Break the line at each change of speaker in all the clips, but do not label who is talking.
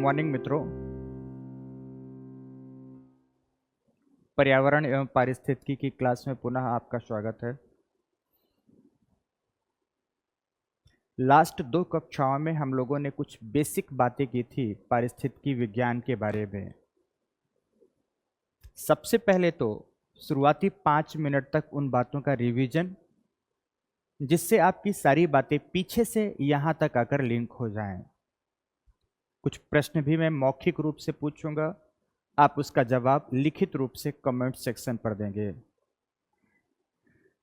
Morning मित्रों। पर्यावरण एवं पारिस्थितिकी की क्लास में पुनः आपका स्वागत है। लास्ट 2 कक्षाओं में हम लोगों ने कुछ बेसिक बातें की थी पारिस्थितिकी विज्ञान के बारे में। सबसे पहले तो शुरुआती 5 मिनट तक उन बातों का रिवीजन, जिससे आपकी सारी बातें पीछे से यहां तक आकर लिंक हो जाएं। कुछ प्रश्न भी मैं मौखिक रूप से पूछूंगा, आप उसका जवाब लिखित रूप से कमेंट सेक्शन पर देंगे।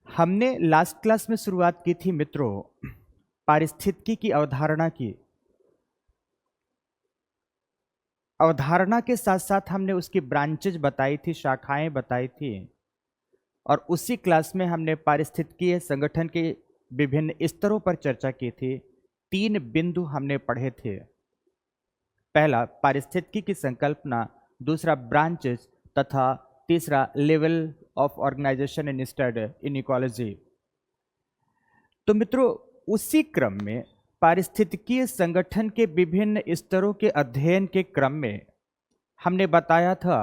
हमने लास्ट क्लास में शुरुआत की थी मित्रों पारिस्थितिकी की अवधारणा की। अवधारणा के साथ साथ हमने उसकी ब्रांचेज बताई थी, शाखाएं बताई थी, और उसी क्लास में हमने पारिस्थितिकीय संगठन के विभिन्न स्तरों पर चर्चा की थी। 3 बिंदु हमने पढ़े थे। पहला पारिस्थितिकी की संकल्पना, दूसरा ब्रांचेस, तथा तीसरा level of organisation and study in ecology. तो मित्रों, उसी क्रम में पारिस्थितिकीय संगठन के विभिन्न स्तरों के अध्ययन के क्रम में हमने बताया था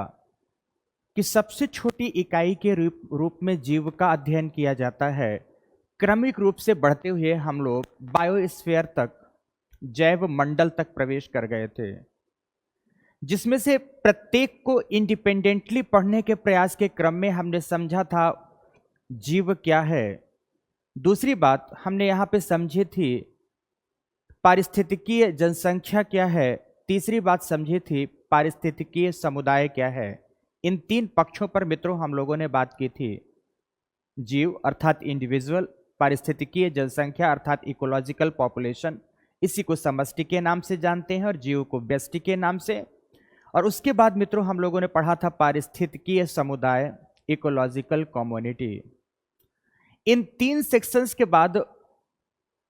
कि सबसे छोटी इकाई के रूप में जीव का अध्ययन किया जाता है। क्रमिक रूप से बढ़ते हुए हम लोग बायोस्फीयर तक, जैव मंडल तक प्रवेश कर गए थे, जिसमें से प्रत्येक को इंडिपेंडेंटली पढ़ने के प्रयास के क्रम में हमने समझा था जीव क्या है। दूसरी बात हमने यहां पे समझी थी पारिस्थितिकीय जनसंख्या क्या है। तीसरी बात समझी थी पारिस्थितिकीय समुदाय क्या है। इन 3 पक्षों पर मित्रों हम लोगों ने बात की थी। जीव अर्थात इंडिविजुअल, पारिस्थितिकीय जनसंख्या अर्थात इकोलॉजिकल पॉपुलेशन, इसी को समष्टि के नाम से जानते हैं, और जीव को व्यष्टि के नाम से। और उसके बाद मित्रों हम लोगों ने पढ़ा था पारिस्थितिकीय समुदाय, इकोलॉजिकल कम्युनिटी। इन 3 सेक्शंस के बाद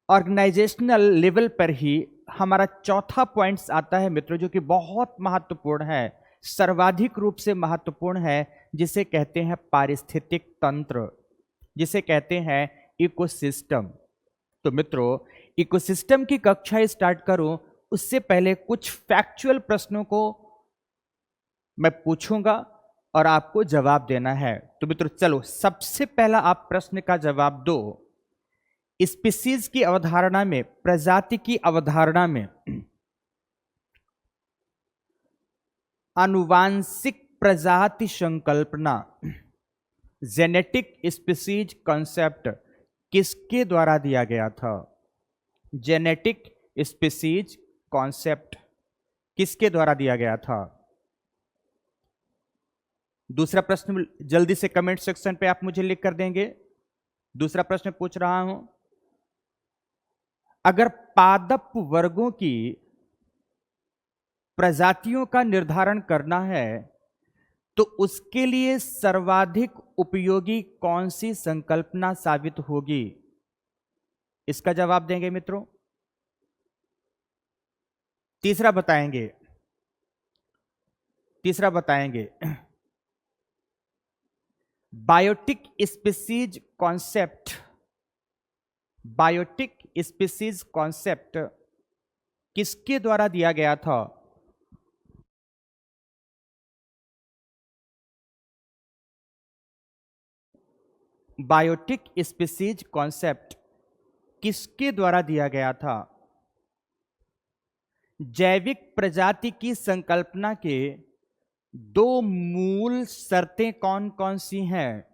ऑर्गेनाइजेशनल लेवल पर ही हमारा चौथा पॉइंट्स आता है मित्रों, जो कि बहुत महत्वपूर्ण है, सर्वाधिक रूप से महत्वपूर्ण है, जिसे कहते हैं पारिस्थितिक तंत्र, जिसे कहते हैं इकोसिस्टम। तो मित्रों, इकोसिस्टम की कक्षा स्टार्ट करूं उससे पहले कुछ फैक्चुअल प्रश्नों को मैं पूछूंगा और आपको जवाब देना है। तो मित्रों चलो, सबसे पहला आप प्रश्न का जवाब दो। स्पीसीज की अवधारणा में, प्रजाति की अवधारणा में आनुवांशिक प्रजाति संकल्पना, जेनेटिक स्पीसीज कॉन्सेप्ट किसके द्वारा दिया गया था? जेनेटिक स्पीसीज कॉन्सेप्ट किसके द्वारा दिया गया था? दूसरा प्रश्न जल्दी से कमेंट सेक्शन पे आप मुझे लिख कर देंगे। दूसरा प्रश्न पूछ रहा हूं, अगर पादप वर्गों की प्रजातियों का निर्धारण करना है तो उसके लिए सर्वाधिक उपयोगी कौन सी संकल्पना साबित होगी? इसका जवाब देंगे मित्रों। तीसरा बताएंगे biotic species concept, biotic species concept किसके द्वारा दिया गया था? बायोटिक स्पीसीज कॉन्सेप्ट किसके द्वारा दिया गया था? जैविक प्रजाति की संकल्पना के 2 मूल शर्तें कौन कौन सी हैं?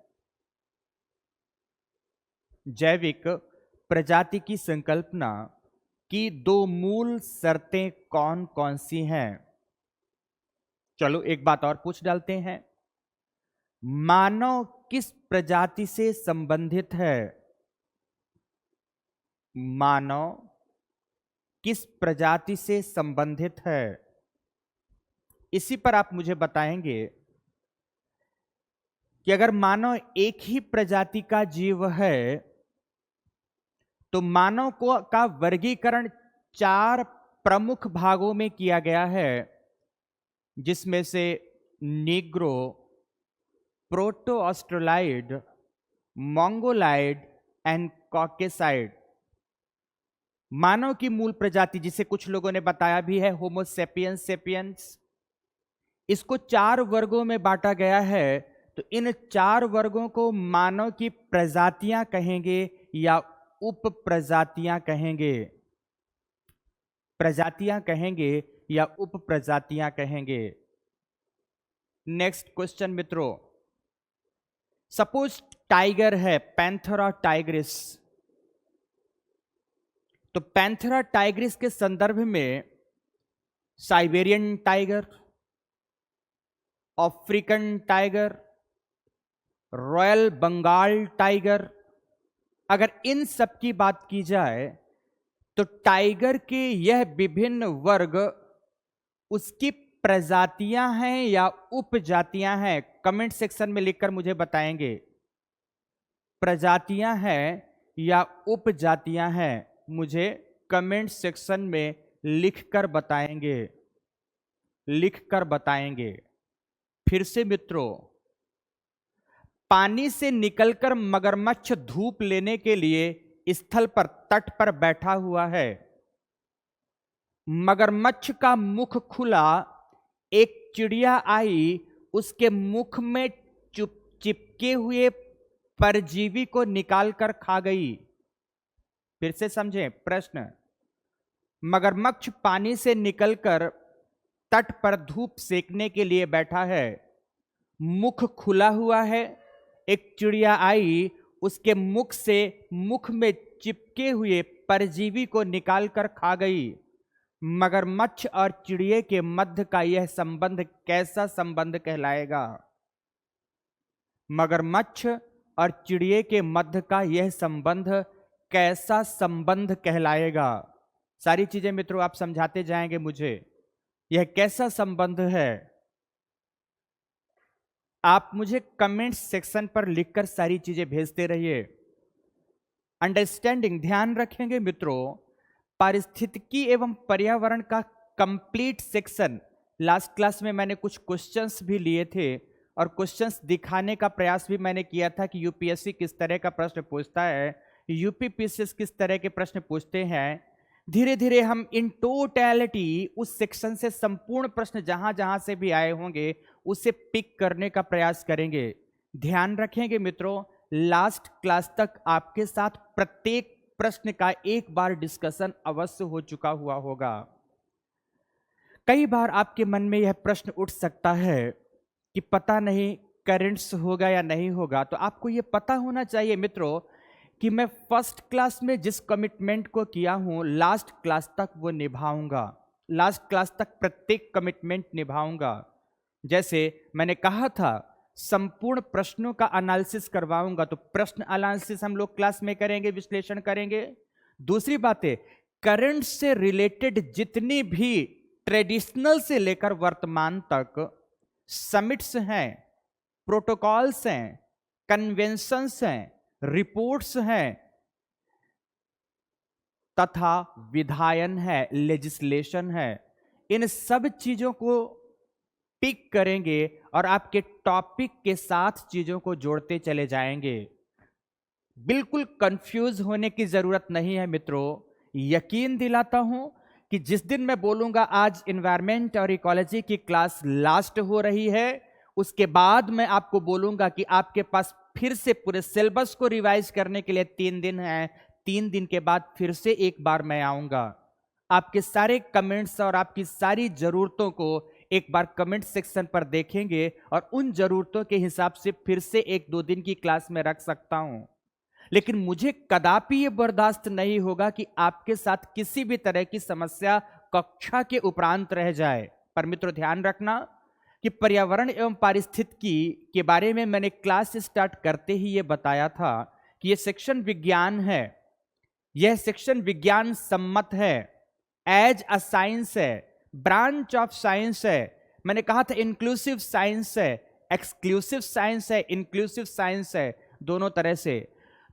जैविक प्रजाति की संकल्पना की 2 मूल शर्तें कौन कौन सी हैं? चलो एक बात और पूछ डालते हैं, मानव किस प्रजाति से संबंधित है? मानव किस प्रजाति से संबंधित है? इसी पर आप मुझे बताएंगे कि अगर मानव एक ही प्रजाति का जीव है तो मानव को का वर्गीकरण 4 प्रमुख भागों में किया गया है, जिसमें से नीग्रो, प्रोटो ऑस्ट्रोलाइड, मंगोलाइड एंड कॉकेसाइड। मानव की मूल प्रजाति, जिसे कुछ लोगों ने बताया भी है होमो सेपियंस सेपियंस, इसको 4 वर्गों में बांटा गया है। तो इन 4 वर्गों को मानव की प्रजातियां कहेंगे या उप प्रजातियां कहेंगे? प्रजातियां कहेंगे या उप प्रजातियां कहेंगे? नेक्स्ट क्वेश्चन मित्रों, सपोज टाइगर है, पैंथेरा टाइग्रिस। तो पैंथेरा टाइग्रिस के संदर्भ में Siberian tiger, African tiger, royal Bengal tiger, अगर इन सब की बात की जाए तो टाइगर के यह विभिन्न वर्ग उसकी प्रजातियां हैं या उपजातियां हैं? कमेंट सेक्शन में लिखकर मुझे बताएंगे, प्रजातियां हैं या उपजातियां हैं? मुझे कमेंट सेक्शन में लिखकर बताएंगे, लिखकर बताएंगे। फिर से मित्रों, पानी से निकलकर मगरमच्छ धूप लेने के लिए स्थल पर, तट पर बैठा हुआ है। मगरमच्छ का मुख खुला, एक चिड़िया आई, उसके मुख में चिपके हुए परजीवी को निकालकर खा गई। फिर से समझें प्रश्न, मगरमच्छ पानी से निकलकर तट पर धूप सेकने के लिए बैठा है, मुख खुला हुआ है, एक चिड़िया आई, उसके मुख से मुख में चिपके हुए परजीवी को निकालकर खा गई। मगरमच्छ और चिड़िए के मध्य का यह संबंध कैसा संबंध कहलाएगा? मगरमच्छ और चिड़िए के मध्य का यह संबंध कैसा संबंध कहलाएगा? सारी चीजें मित्रों आप समझाते जाएंगे मुझे, यह कैसा संबंध है? आप मुझे कमेंट सेक्शन पर लिखकर सारी चीजें भेजते रहिए। अंडरस्टैंडिंग, ध्यान रखेंगे मित्रों, पारिस्थितिकी एवं पर्यावरण का कंप्लीट सेक्शन लास्ट क्लास में मैंने कुछ क्वेश्चंस भी लिए थे और क्वेश्चंस दिखाने का प्रयास भी मैंने किया था कि यूपीएससी किस तरह का प्रश्न पूछता है, यूपीपीसीएस किस तरह के प्रश्न पूछते हैं। धीरे धीरे हम इन टोटैलिटी उस सेक्शन से संपूर्ण प्रश्न जहां जहां से भी आए होंगे उसे पिक करने का प्रयास करेंगे। ध्यान रखेंगे मित्रों, लास्ट क्लास तक आपके साथ प्रत्येक प्रश्न का एक बार डिस्कशन अवश्य हो चुका हुआ होगा। कई बार आपके मन में यह प्रश्न उठ सकता है कि पता नहीं करंट्स होगा या नहीं होगा। तो आपको यह पता होना चाहिए मित्रों कि मैं फर्स्ट क्लास में जिस कमिटमेंट को किया हूं लास्ट क्लास तक वो निभाऊंगा, लास्ट क्लास तक प्रत्येक कमिटमेंट निभाऊंगा। जैसे मैंने कहा था संपूर्ण प्रश्नों का एनालिसिस करवाऊंगा, तो प्रश्न एनालिसिस हम लोग क्लास में करेंगे, विश्लेषण करेंगे। दूसरी बात है, करंट से रिलेटेड जितनी भी ट्रेडिशनल से लेकर वर्तमान तक समिट्स हैं, प्रोटोकॉल्स हैं, कन्वेंशंस हैं, रिपोर्ट्स हैं तथा विधायन है, लेजिस्लेशन है, इन सब चीजों को पिक करेंगे और आपके टॉपिक के साथ चीजों को जोड़ते चले जाएंगे। बिल्कुल कंफ्यूज होने की जरूरत नहीं है मित्रों। यकीन दिलाता हूं कि जिस दिन मैं बोलूंगा आज एनवायरमेंट और इकोलॉजी की क्लास लास्ट हो रही है, उसके बाद मैं आपको बोलूंगा कि आपके पास फिर से पूरे सिलेबस को रिवाइज करने के लिए 3 दिन है। 3 दिन के बाद फिर से एक बार मैं आऊंगा, आपके सारे कमेंट्स और आपकी सारी जरूरतों को एक बार कमेंट सेक्शन पर देखेंगे और उन जरूरतों के हिसाब से फिर से 1-2 दिन की क्लास में रख सकता हूं। लेकिन मुझे कदापि यह बर्दाश्त नहीं होगा कि आपके साथ किसी भी तरह की समस्या कक्षा के उपरांत रह जाए। पर मित्रों ध्यान रखना कि पर्यावरण एवं पारिस्थितिकी के बारे में मैंने क्लास स्टार्ट करते ही यह बताया था कि यह सेक्शन विज्ञान है, यह सेक्शन विज्ञान सम्मत है, एज अ साइंस है, ब्रांच ऑफ साइंस है। मैंने कहा था इंक्लूसिव साइंस है, एक्सक्लूसिव साइंस है, इंक्लूसिव साइंस है, दोनों तरह से।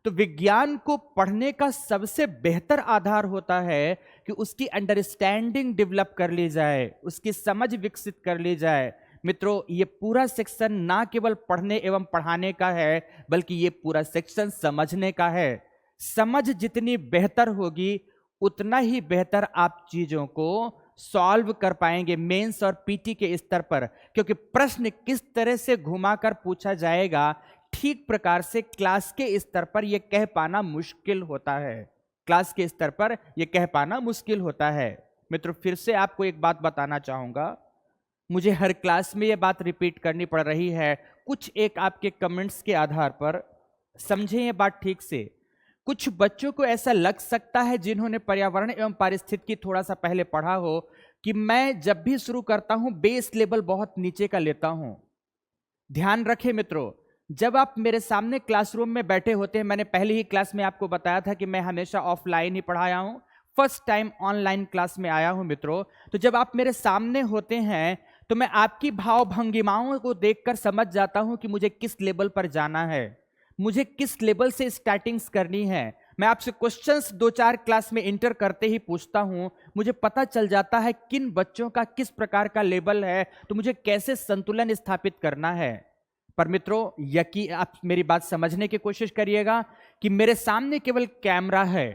तो विज्ञान को पढ़ने का सबसे बेहतर आधार होता है कि उसकी अंडरस्टैंडिंग डेवलप कर ली जाए, उसकी समझ विकसित कर ली जाए। मित्रों ये पूरा सेक्शन ना केवल पढ़ने एवं पढ़ाने का है, बल्कि ये पूरा सेक्शन समझने का है। समझ जितनी बेहतर होगी उतना ही बेहतर आप चीजों को सॉल्व कर पाएंगे मेंस और पीटी के स्तर पर, क्योंकि प्रश्न किस तरह से घुमाकर पूछा जाएगा ठीक प्रकार से क्लास के स्तर पर यह कह पाना मुश्किल होता है। क्लास के स्तर पर यह कह पाना मुश्किल होता है। मित्रों, फिर से आपको एक बात बताना चाहूंगा, मुझे हर क्लास में यह बात रिपीट करनी पड़ रही है, कुछ एक आपके कमेंट्स के आधार पर समझें यह बात ठीक से। कुछ बच्चों को ऐसा लग सकता है जिन्होंने पर्यावरण एवं पारिस्थितिकी थोड़ा सा पहले पढ़ा हो, कि मैं जब भी शुरू करता हूं बेस लेवल बहुत नीचे का लेता हूं। ध्यान रखें मित्रों, जब आप मेरे सामने क्लासरूम में बैठे होते हैं, मैंने पहले ही क्लास में आपको बताया था कि मैं हमेशा ऑफलाइन ही पढ़ाया हूं, फर्स्ट टाइम ऑनलाइन क्लास में आया हूं मित्रों। तो जब आप मेरे सामने होते हैं तो मैं आपकी भाव भंगिमाओं को देखकर समझ जाता हूं कि मुझे किस लेवल पर जाना है, मुझे किस लेवल से स्टार्टिंग्स करनी है। मैं आपसे क्वेश्चंस 2-4 क्लास में इंटर करते ही पूछता हूं, मुझे पता चल जाता है किन बच्चों का किस प्रकार का लेवल है, तो मुझे कैसे संतुलन स्थापित करना है। पर मित्रों, यकीन आप मेरी बात समझने की कोशिश करिएगा कि मेरे सामने केवल कैमरा है,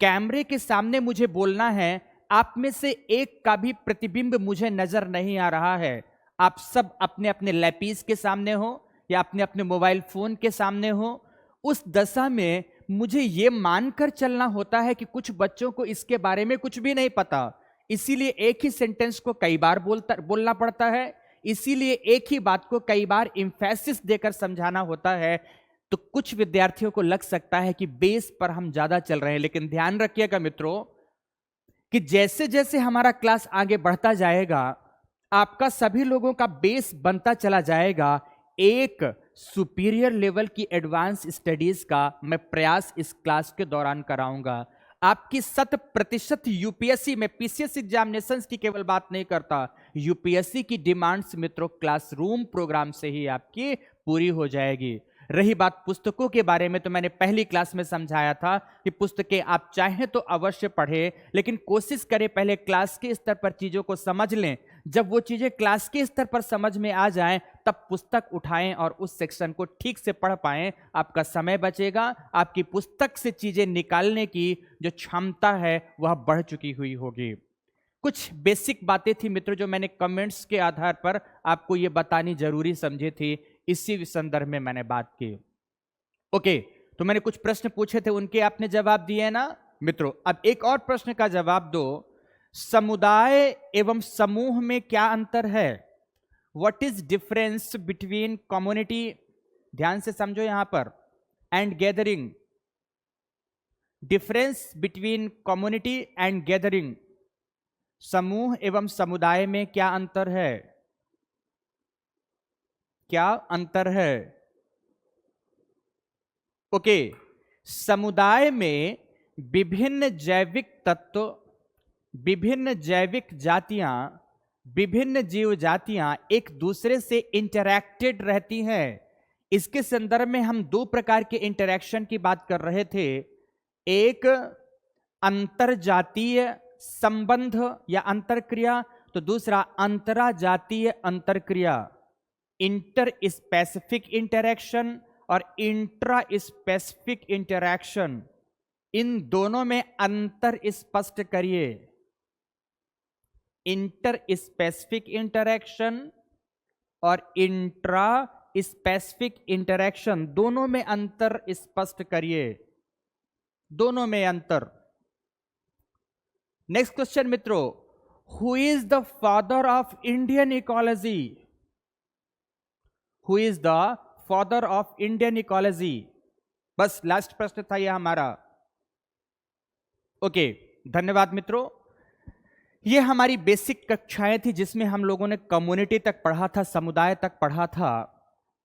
कैमरे के सामने मुझे बोलना है, आप में से एक का भी प्रतिबिंब मुझे नजर नहीं आ रहा है। आप सब अपने अपने लैपीस के सामने हो या अपने अपने मोबाइल फोन के सामने हो। उस दशा में मुझे यह मानकर चलना होता है कि कुछ बच्चों को इसके बारे में कुछ भी नहीं पता, इसीलिए एक ही सेंटेंस को कई बार बोलना पड़ता है, इसीलिए एक ही बात को कई बार एम्फेसिस देकर समझाना होता है। तो कुछ विद्यार्थियों को लग सकता है कि बेस पर हम ज्यादा चल रहे हैं, लेकिन ध्यान रखिएगा मित्रों कि जैसे जैसे हमारा क्लास आगे बढ़ता जाएगा, आपका सभी लोगों का बेस बनता चला जाएगा। एक सुपीरियर लेवल की एडवांस स्टडीज का मैं प्रयास इस क्लास के दौरान कराऊंगा। आपकी 100% यूपीएससी में पीसीएस एग्जामिनेशंस की केवल बात नहीं करता, यूपीएससी की डिमांड्स मित्रों क्लासरूम प्रोग्राम से ही आपकी पूरी हो जाएगी। रही बात पुस्तकों के बारे में, तो मैंने पहली क्लास में समझाया था कि पुस्तकें आप चाहें तो अवश्य पढ़ें, लेकिन कोशिश करें पहले क्लास के स्तर पर चीजों को समझ लें। जब वो चीजें क्लास के स्तर पर समझ में आ जाएं, तब पुस्तक उठाएं और उस सेक्शन को ठीक से पढ़ पाएं। आपका समय बचेगा, आपकी पुस्तक से चीजें निकालने की जो क्षमता है वह बढ़ चुकी हुई होगी। कुछ बेसिक बातें थी मित्रों जो मैंने कमेंट्स के आधार पर आपको ये बतानी जरूरी समझी थी, इसी संदर्भ में मैंने बात की। ओके, तो मैंने कुछ प्रश्न पूछे थे, उनके आपने जवाब दिए ना मित्रों। अब एक और प्रश्न का जवाब दो, समुदाय एवं समूह में क्या अंतर है? What is difference between community, ध्यान से समझो यहां पर, and gathering. Difference between community and gathering, समूह एवं समुदाय में क्या अंतर है? क्या अंतर है? ओके, समुदाय में विभिन्न जैविक तत्व, विभिन्न जैविक जातियां, विभिन्न जीव जातियां एक दूसरे से इंटरैक्टेड रहती हैं। इसके संदर्भ में हम दो प्रकार के इंटरैक्शन की बात कर रहे थे, एक अंतरजातीय संबंध या अंतरक्रिया, तो दूसरा अंतराजातीय अंतरक्रिया, इंटर स्पेसिफिक इंटरैक्शन और इंट्रा स्पेसिफिक इंटरैक्शन। इन दोनों में अंतर स्पष्ट करिए। इंटर स्पेसिफिक इंटरैक्शन और इंट्रा स्पेसिफिक इंटरैक्शन, दोनों में अंतर स्पष्ट करिए, दोनों में अंतर। नेक्स्ट क्वेश्चन मित्रों, who is the father of Indian ecology? Who is the father of Indian ecology? बस लास्ट प्रश्न था यह हमारा। ओके, धन्यवाद मित्रों। ये हमारी बेसिक कक्षाएं थी जिसमें हम लोगों ने कम्युनिटी तक पढ़ा था, समुदाय तक पढ़ा था।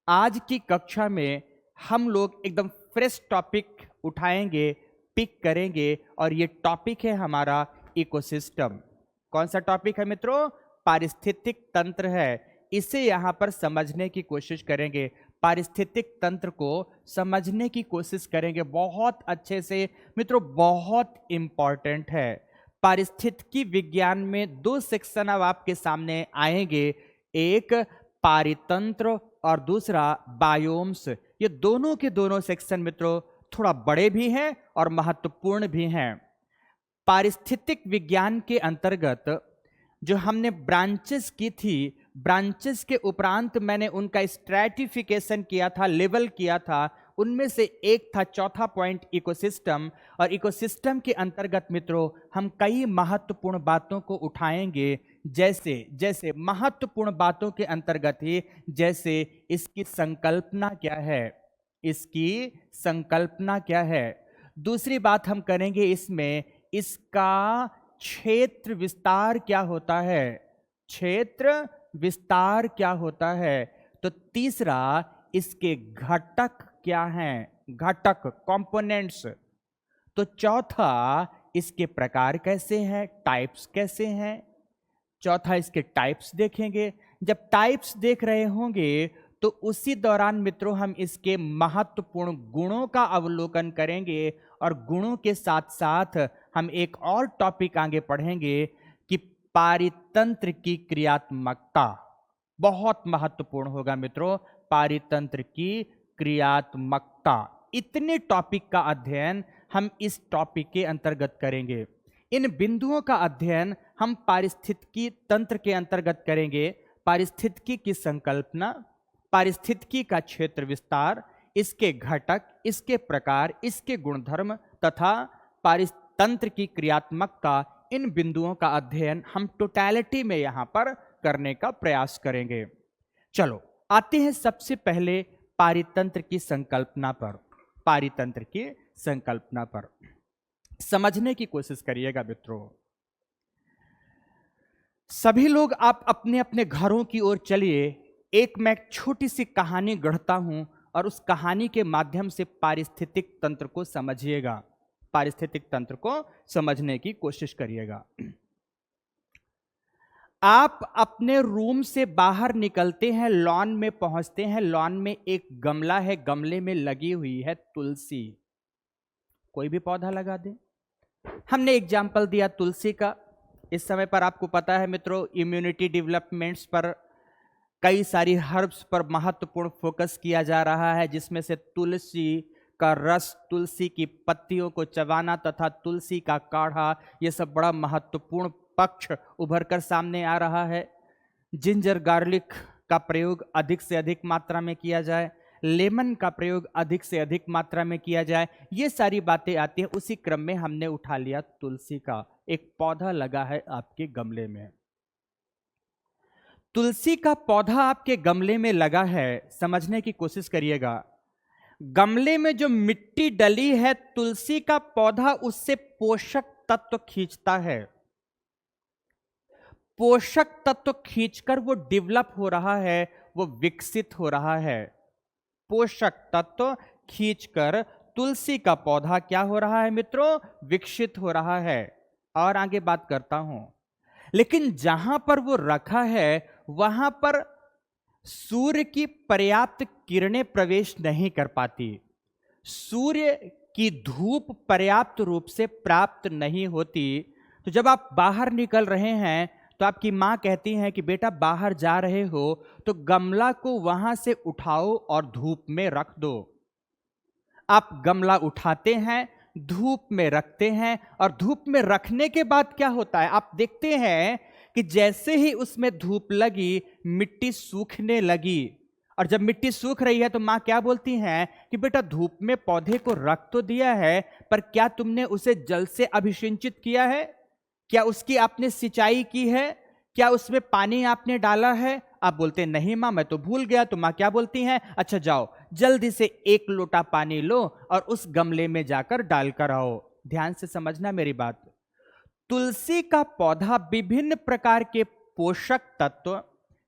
आज की कक्षा में हम लोग एकदम फ्रेश टॉपिक उठाएंगे, पिक करेंगे, और ये टॉपिक है हमारा इकोसिस्टम। कौन सा टॉपिक है मित्रों? पारिस्थितिक तंत्र है। इसे यहां पर समझने की कोशिश करेंगे, पारिस्थितिक तंत्र को समझने की कोशिश करेंगे बहुत अच्छे से मित्रों, बहुत इंपॉर्टेंट है। पारिस्थितिकी विज्ञान में दो सेक्शन अब आपके सामने आएंगे, एक पारितंत्र और दूसरा बायोम्स। ये दोनों के दोनों सेक्शन मित्रों थोड़ा बड़े भी हैं और महत्वपूर्ण भी हैं। पारिस्थितिक विज्ञान के अंतर्गत जो हमने ब्रांचेस की थी, ब्रांचेस के उपरांत मैंने उनका स्ट्रैटिफिकेशन किया था, लेवल किया था। उनमें से एक था चौथा पॉइंट इकोसिस्टम। और इकोसिस्टम के अंतर्गत मित्रों हम कई महत्वपूर्ण बातों को उठाएंगे, जैसे जैसे महत्वपूर्ण बातों के अंतर्गत ही जैसे इसकी संकल्पना क्या है, इसकी संकल्पना क्या है। दूसरी बात हम करेंगे इसमें, इसका क्षेत्र विस्तार क्या होता है, क्षेत्र विस्तार क्या होता है। तो तीसरा, इसके घटक क्या हैं, घटक कंपोनेंट्स। तो चौथा, इसके प्रकार कैसे हैं, टाइप्स कैसे हैं। चौथा, इसके टाइप्स देखेंगे। जब टाइप्स देख रहे होंगे तो उसी दौरान मित्रों हम इसके महत्वपूर्ण गुणों का अवलोकन करेंगे। और गुणों के साथ साथ हम एक और टॉपिक आगे पढ़ेंगे कि पारितंत्र की क्रियात्मकता बहुत महत्वपूर्ण होगा मित्रों, पारितंत्र की क्रियात्मकता। इतने टॉपिक का अध्ययन हम इस टॉपिक के अंतर्गत करेंगे। इन बिंदुओं का अध्ययन हम पारिस्थितिकी तंत्र के अंतर्गत करेंगे। पारिस्थितिकी की संकल्पना, पारिस्थितिकी का क्षेत्र विस्तार, इसके घटक, इसके प्रकार, इसके गुणधर्म तथा पारितंत्र की क्रियात्मकता, इन बिंदुओं का अध्ययन हम टोटैलिटी में यहां पर करने का प्रयास करेंगे। चलो आते हैं सबसे पहले पारितंत्र की संकल्पना पर। पारितंत्र की संकल्पना पर समझने की कोशिश करिएगा मित्रों। सभी लोग आप अपने अपने घरों की ओर चलिए। एक मैं छोटी सी कहानी गढ़ता हूं और उस कहानी के माध्यम से पारिस्थितिक तंत्र को समझिएगा, पारिस्थितिक तंत्र को समझने की कोशिश करिएगा। आप अपने रूम से बाहर निकलते हैं, लॉन में पहुंचते हैं। लॉन में एक गमला है, गमले में लगी हुई है तुलसी। कोई भी पौधा लगा दे। हमने एग्जाम्पल दिया तुलसी का। इस समय पर आपको पता है मित्रों, इम्यूनिटी डेवलपमेंट्स पर कई सारी हर्ब्स पर महत्वपूर्ण फोकस किया जा रहा है, जिसमें से तुलसी का रस, तुलसी की पत्तियों को चबाना तथा तुलसी का काढ़ा, यह सब बड़ा महत्वपूर्ण पक्ष उभर कर सामने आ रहा है। जिंजर गार्लिक का प्रयोग अधिक से अधिक मात्रा में किया जाए, लेमन का प्रयोग अधिक से अधिक मात्रा में किया जाए, ये सारी बातें आती हैं। उसी क्रम में हमने उठा लिया तुलसी का एक पौधा लगा है आपके गमले में। तुलसी का पौधा आपके गमले में लगा है, समझने की कोशिश करिएगा। गमले में जो मिट्टी डली है, तुलसी का पौधा उससे पोषक तत्व खींचता है। पोषक तत्व खींचकर वो डेवलप हो रहा है, वो विकसित हो रहा है। पोषक तत्व खींचकर तुलसी का पौधा क्या हो रहा है मित्रों, विकसित हो रहा है। और आगे बात करता हूं, लेकिन जहां पर वो रखा है वहां पर सूर्य की पर्याप्त किरणें प्रवेश नहीं कर पाती। सूर्य की धूप पर्याप्त रूप से प्राप्त नहीं होती। तो जब आप बाहर निकल रहे हैं तो आपकी मां कहती हैं कि बेटा बाहर जा रहे हो तो गमला को वहां से उठाओ और धूप में रख दो। आप गमला उठाते हैं, धूप में रखते हैं, और धूप में रखने के बाद क्या होता है, आप देखते हैं कि जैसे ही उसमें धूप लगी मिट्टी सूखने लगी। और जब मिट्टी सूख रही है तो मां क्या बोलती हैं कि बेटा धूप में पौधे को रख तो दिया है, पर क्या तुमने उसे जल से अभिसिंचित किया है, क्या उसकी आपने सिंचाई की है, क्या उसमें पानी आपने डाला है। आप बोलते हैं नहीं मां मैं तो भूल गया। तो मां क्या बोलती हैं, अच्छा जाओ जल्दी से 1 लोटा पानी लो और उस गमले में जाकर डालकर आओ। ध्यान से समझना मेरी बात। तुलसी का पौधा विभिन्न प्रकार के पोषक तत्व,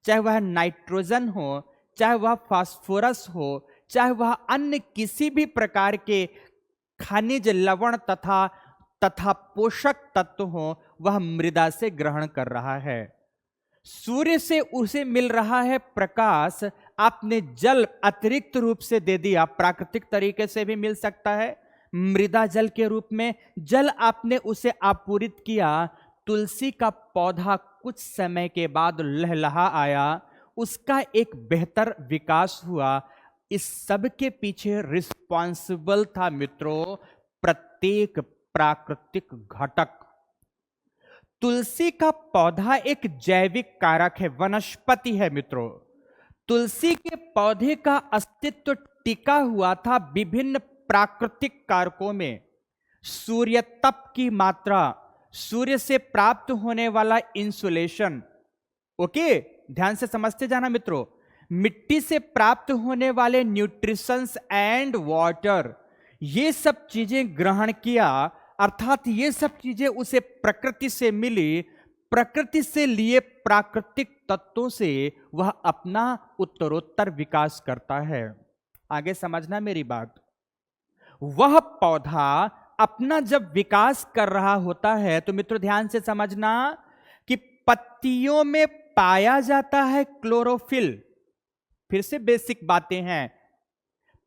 चाहे वह नाइट्रोजन हो, चाहे वह फास्फोरस हो, चाहे वह अन्य किसी भी प्रकार के खनिज लवण तथा पोषक तत्व हो, वह मृदा से ग्रहण कर रहा है। सूर्य से उसे मिल रहा है प्रकाश। आपने जल अतिरिक्त रूप से दे दिया, प्राकृतिक तरीके से भी मिल सकता है, मृदा जल के रूप में जल आपने उसे आपूरित किया। तुलसी का पौधा कुछ समय के बाद लहलहा आया, उसका एक बेहतर विकास हुआ। इस सब के पीछे रिस्पॉन्सिबल था मित्रों प्रत्येक प्राकृतिक घटक। तुलसी का पौधा एक जैविक कारक है, वनस्पति है मित्रों। तुलसी के पौधे का अस्तित्व टिका हुआ था विभिन्न प्राकृतिक कारकों में। सूर्य तप की मात्रा, सूर्य से प्राप्त होने वाला इंसुलेशन, ओके, ध्यान से समझते जाना मित्रों। मिट्टी से प्राप्त होने वाले न्यूट्रिशंस एंड वाटर, ये सब चीजें ग्रहण किया, अर्थात ये सब चीजें उसे प्रकृति से मिली। प्रकृति से लिए प्राकृतिक तत्वों से वह अपना उत्तरोत्तर विकास करता है। आगे समझना मेरी बात। वह पौधा अपना जब विकास कर रहा होता है तो मित्रों ध्यान से समझना कि पत्तियों में पाया जाता है क्लोरोफिल। फिर से बेसिक बातें हैं।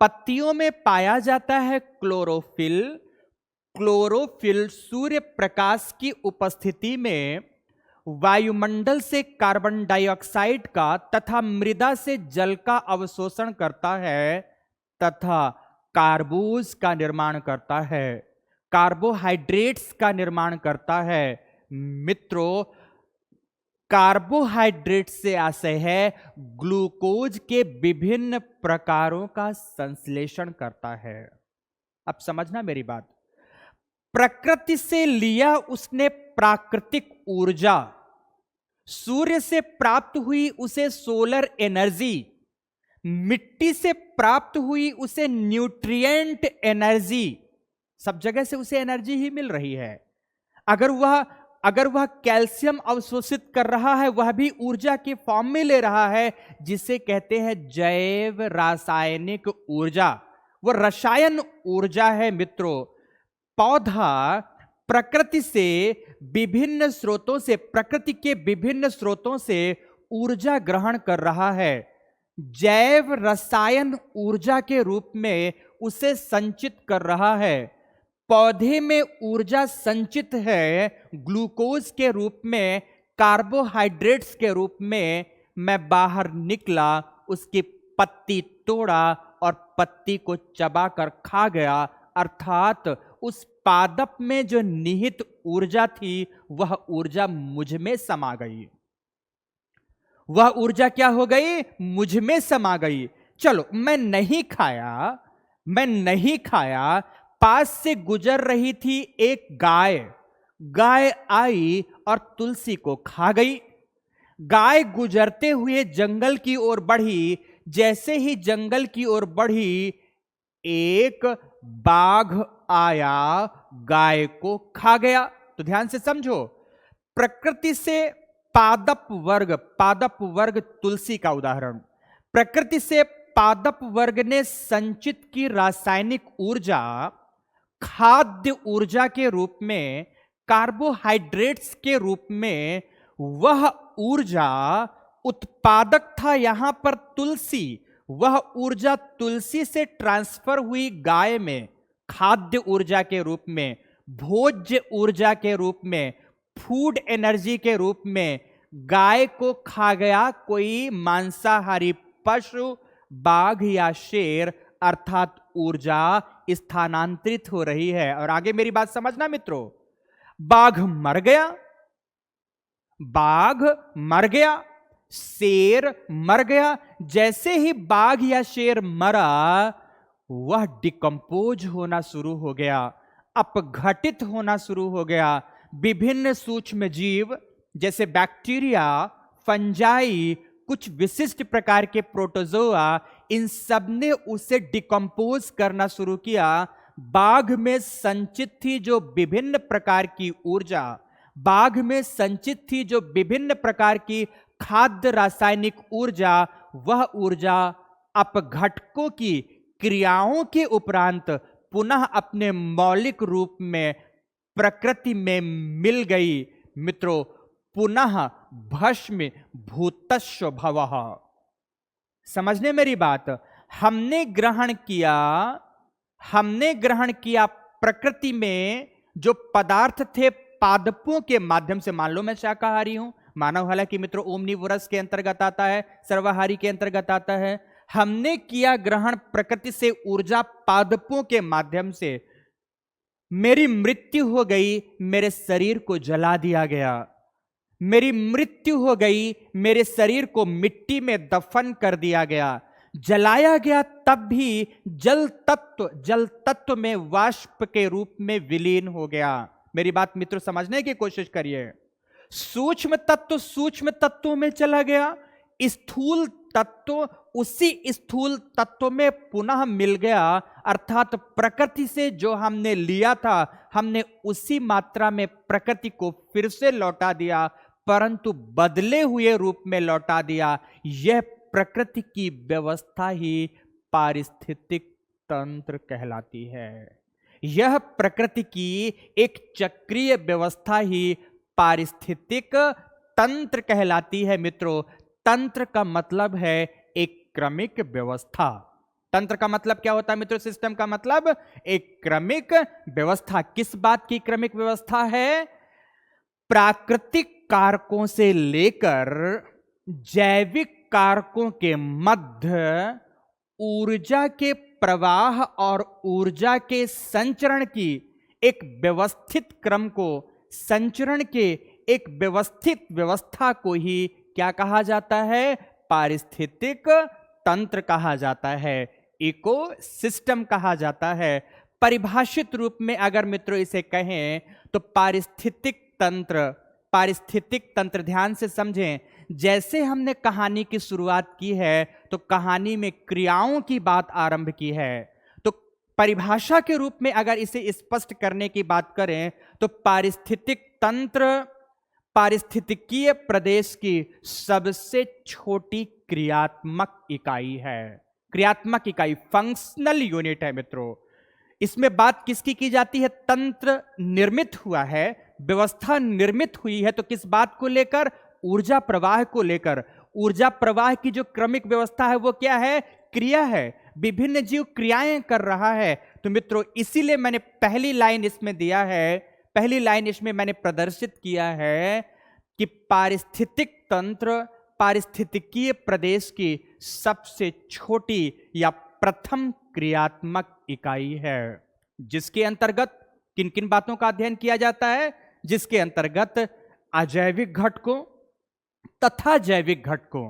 पत्तियों में पाया जाता है क्लोरोफिल। क्लोरोफिल सूर्य प्रकाश की उपस्थिति में वायुमंडल से कार्बन डाइऑक्साइड का तथा मृदा से जल का अवशोषण करता है तथा कार्बोज का निर्माण करता है, कार्बोहाइड्रेट्स का निर्माण करता है। मित्रों, कार्बोहाइड्रेट से आशय है ग्लूकोज के विभिन्न प्रकारों का संश्लेषण करता है। अब समझना मेरी बात। प्रकृति से लिया उसने प्राकृतिक ऊर्जा, सूर्य से प्राप्त हुई उसे सोलर एनर्जी, मिट्टी से प्राप्त हुई उसे न्यूट्रिएंट एनर्जी, सब जगह से उसे एनर्जी ही मिल रही है। अगर वह कैल्शियम अवशोषित कर रहा है, वह भी ऊर्जा के फॉर्म में ले रहा है, जिसे कहते हैं जैव रासायनिक ऊर्जा। वह रसायन ऊर्जा है मित्रों। पौधा प्रकृति से विभिन्न स्रोतों से, प्रकृति के विभिन्न स्रोतों से ऊर्जा ग्रहण कर रहा है। जैव रसायन ऊर्जा के रूप में उसे संचित कर रहा है। पौधे में ऊर्जा संचित है ग्लूकोज के रूप में, कार्बोहाइड्रेट्स के रूप में। मैं बाहर निकला, उसकी पत्ती तोड़ा और पत्ती को चबाकर खा गया, अर्थात उस पादप में जो निहित ऊर्जा थी वह ऊर्जा मुझ में समा गई। वह ऊर्जा क्या हो गई? मुझ में समा गई। चलो, मैं नहीं खाया, पास से गुजर रही थी एक गाय आई और तुलसी को खा गई। गाय गुजरते हुए जंगल की ओर बढ़ी। जैसे ही जंगल की ओर बढ़ी, एक बाघ आया, गाय को खा गया। तो ध्यान से समझो, प्रकृति से पादप वर्ग तुलसी का उदाहरण, प्रकृति से पादप वर्ग ने संचित की रासायनिक ऊर्जा खाद्य ऊर्जा के रूप में, कार्बोहाइड्रेट्स के रूप में, वह ऊर्जा उत्पादक था यहां पर तुलसी। वह ऊर्जा तुलसी से ट्रांसफर हुई गाय में, खाद्य ऊर्जा के रूप में, भोज्य ऊर्जा के रूप में, फूड एनर्जी के रूप में। गाय को खा गया कोई मांसाहारी पशु, बाघ या शेर, अर्थात ऊर्जा स्थानांतरित हो रही है। और आगे मेरी बात समझना मित्रों, बाघ मर गया, शेर मर गया। जैसे ही बाघ या शेर मरा, वह डिकम्पोज होना शुरू हो गया, अपघटित होना शुरू हो गया। विभिन्न सूक्ष्म जीव जैसे बैक्टीरिया, फंजाई, कुछ विशिष्ट प्रकार के प्रोटोजोआ, इन सब ने उसे डिकम्पोज करना शुरू किया। बाघ में संचित थी जो विभिन्न प्रकार की ऊर्जा, बाघ में संचित थी जो विभिन्न प्रकार की खाद्य रासायनिक ऊर्जा, वह ऊर्जा अपघटकों की क्रियाओं के उपरांत पुनः अपने मौलिक रूप में प्रकृति में मिल गई। मित्रों, पुनः भस्म भूतस्व भवः। समझने मेरी बात। हमने ग्रहण किया प्रकृति में जो पदार्थ थे पादपों के माध्यम से। मान लो मैं शाकाहारी हूं, मानव हालांकि मित्रों ओमनिवोरस के अंतर्गत आता है, सर्वाहारी के अंतर्गत आता है। हमने किया ग्रहण प्रकृति से ऊर्जा पादपों के माध्यम से। मेरी मृत्यु हो गई, मेरे शरीर को जला दिया गया। मेरी मृत्यु हो गई, मेरे शरीर को मिट्टी में दफन कर दिया गया, जलाया गया, तब भी जल तत्व में वाष्प के रूप में विलीन हो गया। मेरी बात मित्रों समझने की कोशिश करिए। सूक्ष्म तत्वों में चला गया, स्थूल तत्व उसी स्थूल तत्व में पुनः मिल गया, अर्थात प्रकृति से जो हमने लिया था हमने उसी मात्रा में प्रकृति को फिर से लौटा दिया, परंतु बदले हुए रूप में लौटा दिया। यह प्रकृति की व्यवस्था ही पारिस्थितिक तंत्र कहलाती है। यह प्रकृति की एक चक्रीय व्यवस्था ही पारिस्थितिक तंत्र कहलाती है। मित्रों, तंत्र का मतलब है एक क्रमिक व्यवस्था। तंत्र का मतलब क्या होता है मित्रों? सिस्टम का मतलब एक क्रमिक व्यवस्था। किस बात की क्रमिक व्यवस्था है? प्राकृतिक कारकों से लेकर जैविक कारकों के मध्य ऊर्जा के प्रवाह और ऊर्जा के संचरण की एक व्यवस्थित क्रम को, संचरण के एक व्यवस्थित व्यवस्था को ही क्या कहा जाता है? पारिस्थितिक तंत्र कहा जाता है, इको सिस्टम कहा जाता है। परिभाषित रूप में अगर मित्रों इसे कहें तो पारिस्थितिक तंत्र ध्यान से समझें। जैसे हमने कहानी की शुरुआत की है तो कहानी में क्रियाओं की बात आरंभ की है, तो परिभाषा के रूप में अगर इसे स्पष्ट करने की बात करें तो पारिस्थितिक तंत्र पारिस्थितिकीय प्रदेश की सबसे छोटी क्रियात्मक इकाई है। क्रियात्मक इकाई, फंक्शनल यूनिट है मित्रों। इसमें बात किसकी की जाती है? तंत्र निर्मित हुआ है, व्यवस्था निर्मित हुई है, तो किस बात को लेकर? ऊर्जा प्रवाह को लेकर। ऊर्जा प्रवाह की जो क्रमिक व्यवस्था है वो क्या है? क्रिया है। विभिन्न जीव क्रियाएं कर रहा है। तो मित्रों इसीलिए मैंने पहली लाइन इसमें दिया है, पहली लाइन इसमें मैंने प्रदर्शित किया है कि पारिस्थितिक तंत्र पारिस्थितिकीय प्रदेश की सबसे छोटी या प्रथम क्रियात्मक इकाई है, जिसके अंतर्गत किन किन बातों का अध्ययन किया जाता है? जिसके अंतर्गत अजैविक घटकों तथा जैविक घटकों,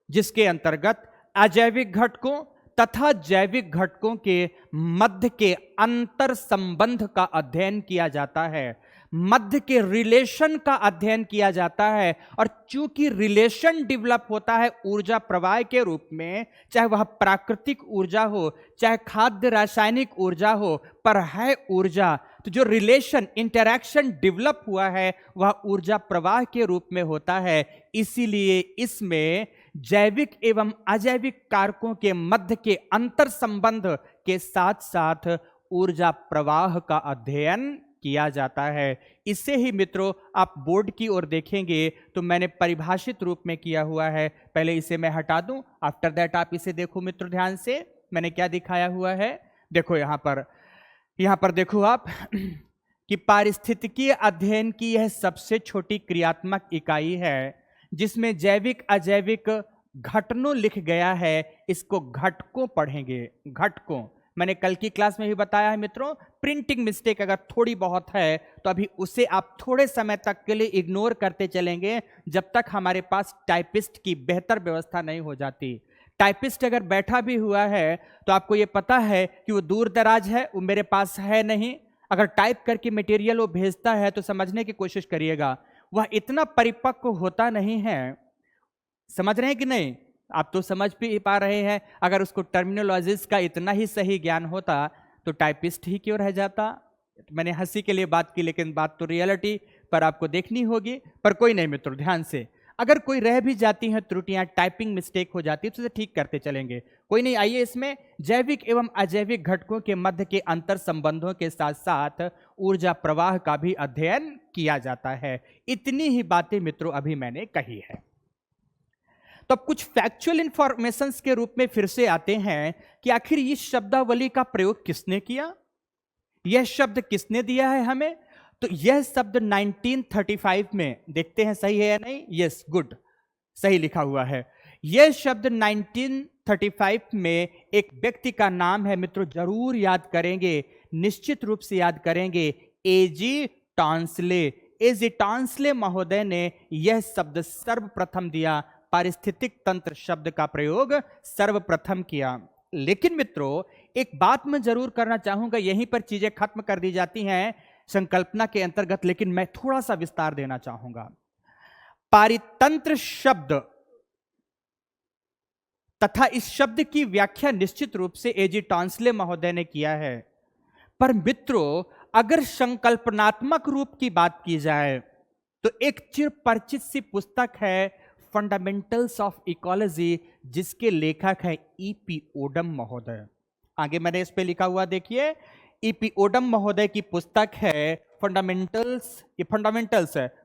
जिसके अंतर्गत अजैविक घटकों तथा जैविक घटकों के मध्य के अंतर संबंध का अध्ययन किया जाता है, मध्य के रिलेशन का अध्ययन किया जाता है। और चूंकि रिलेशन डेवलप होता है ऊर्जा प्रवाह के रूप में, चाहे वह प्राकृतिक ऊर्जा हो चाहे खाद्य रासायनिक ऊर्जा हो, पर है ऊर्जा, तो जो रिलेशन इंटरैक्शन डेवलप हुआ है वह ऊर्जा प्रवाह के रूप में होता है। इसीलिए इसमें जैविक एवं अजैविक कारकों के मध्य के अंतर संबंध के साथ साथ ऊर्जा प्रवाह का अध्ययन किया जाता है। इसे ही मित्रों आप बोर्ड की ओर देखेंगे तो मैंने परिभाषित रूप में किया हुआ है। पहले इसे मैं हटा दूं, आफ्टर दैट आप इसे देखो मित्रों ध्यान से, मैंने क्या दिखाया हुआ है। देखो यहां पर देखो आप कि पारिस्थितिकीय अध्ययन की यह सबसे छोटी क्रियात्मक इकाई है, जिसमें जैविक अजैविक घटनों लिख गया है। इसको घटकों पढ़ेंगे, घटकों। मैंने कल की क्लास में भी बताया है मित्रों, प्रिंटिंग मिस्टेक अगर थोड़ी बहुत है तो अभी उसे आप थोड़े समय तक के लिए इग्नोर करते चलेंगे, जब तक हमारे पास टाइपिस्ट की बेहतर व्यवस्था नहीं हो जाती। टाइपिस्ट अगर बैठा भी हुआ है तो आपको ये पता है कि वो दूर दराज है, वो मेरे पास है नहीं। अगर टाइप करके मटेरियल वो भेजता है तो समझने की कोशिश करिएगा, वह इतना परिपक्व होता नहीं है। समझ रहे हैं कि नहीं? आप तो समझ भी पा रहे हैं। अगर उसको टर्मिनोलॉजीज का इतना ही सही ज्ञान होता तो टाइपिस्ट ही क्यों रह जाता। मैंने हंसी के लिए बात की, लेकिन बात तो रियलिटी पर आपको देखनी होगी। पर कोई नहीं मित्रों, ध्यान से, अगर कोई रह भी जाती हैं त्रुटियां, टाइपिंग मिस्टेक हो जाती है तो उसे ठीक करते चलेंगे, कोई नहीं। आइए इसमें जैविक एवं अजैविक घटकों के मध्य के अंतर संबंधों के साथ साथ ऊर्जा प्रवाह का भी अध्ययन किया जाता है। इतनी ही बातें मित्रों अभी मैंने कही है। तो अब कुछ फैक्चुअल इंफॉर्मेशंस के रूप में फिर से आते हैं कि आखिर इस शब्दावली का प्रयोग किसने किया, यह शब्द किसने दिया है हमें। तो यह शब्द 1935 में, देखते हैं सही है या नहीं। यस, गुड, सही लिखा हुआ है। यह शब्द 1935 में एक व्यक्ति का नाम है मित्रों, जरूर याद करेंगे, निश्चित रूप से याद करेंगे, एजी टॉन्सले। एजी टॉन्सले महोदय ने यह शब्द सर्वप्रथम दिया, पारिस्थितिक तंत्र शब्द का प्रयोग सर्वप्रथम किया। लेकिन मित्रों, एक बात मैं जरूर करना चाहूंगा, यहीं पर चीजें खत्म कर दी जाती हैं संकल्पना के अंतर्गत, लेकिन मैं थोड़ा सा विस्तार देना चाहूंगा। पारितंत्र शब्द तथा इस शब्द की व्याख्या निश्चित रूप से एजी टॉन्सले महोदय ने किया है। पर मित्रों, अगर संकल्पनात्मक रूप की बात की जाए तो एक चिर परिचित सी पुस्तक है फंडामेंटल्स ऑफ इकोलॉजी, जिसके लेखक है ईपी ओडम महोदय। आगे मैंने इस पे लिखा हुआ देखिए, ईपी ओडम महोदय की पुस्तक है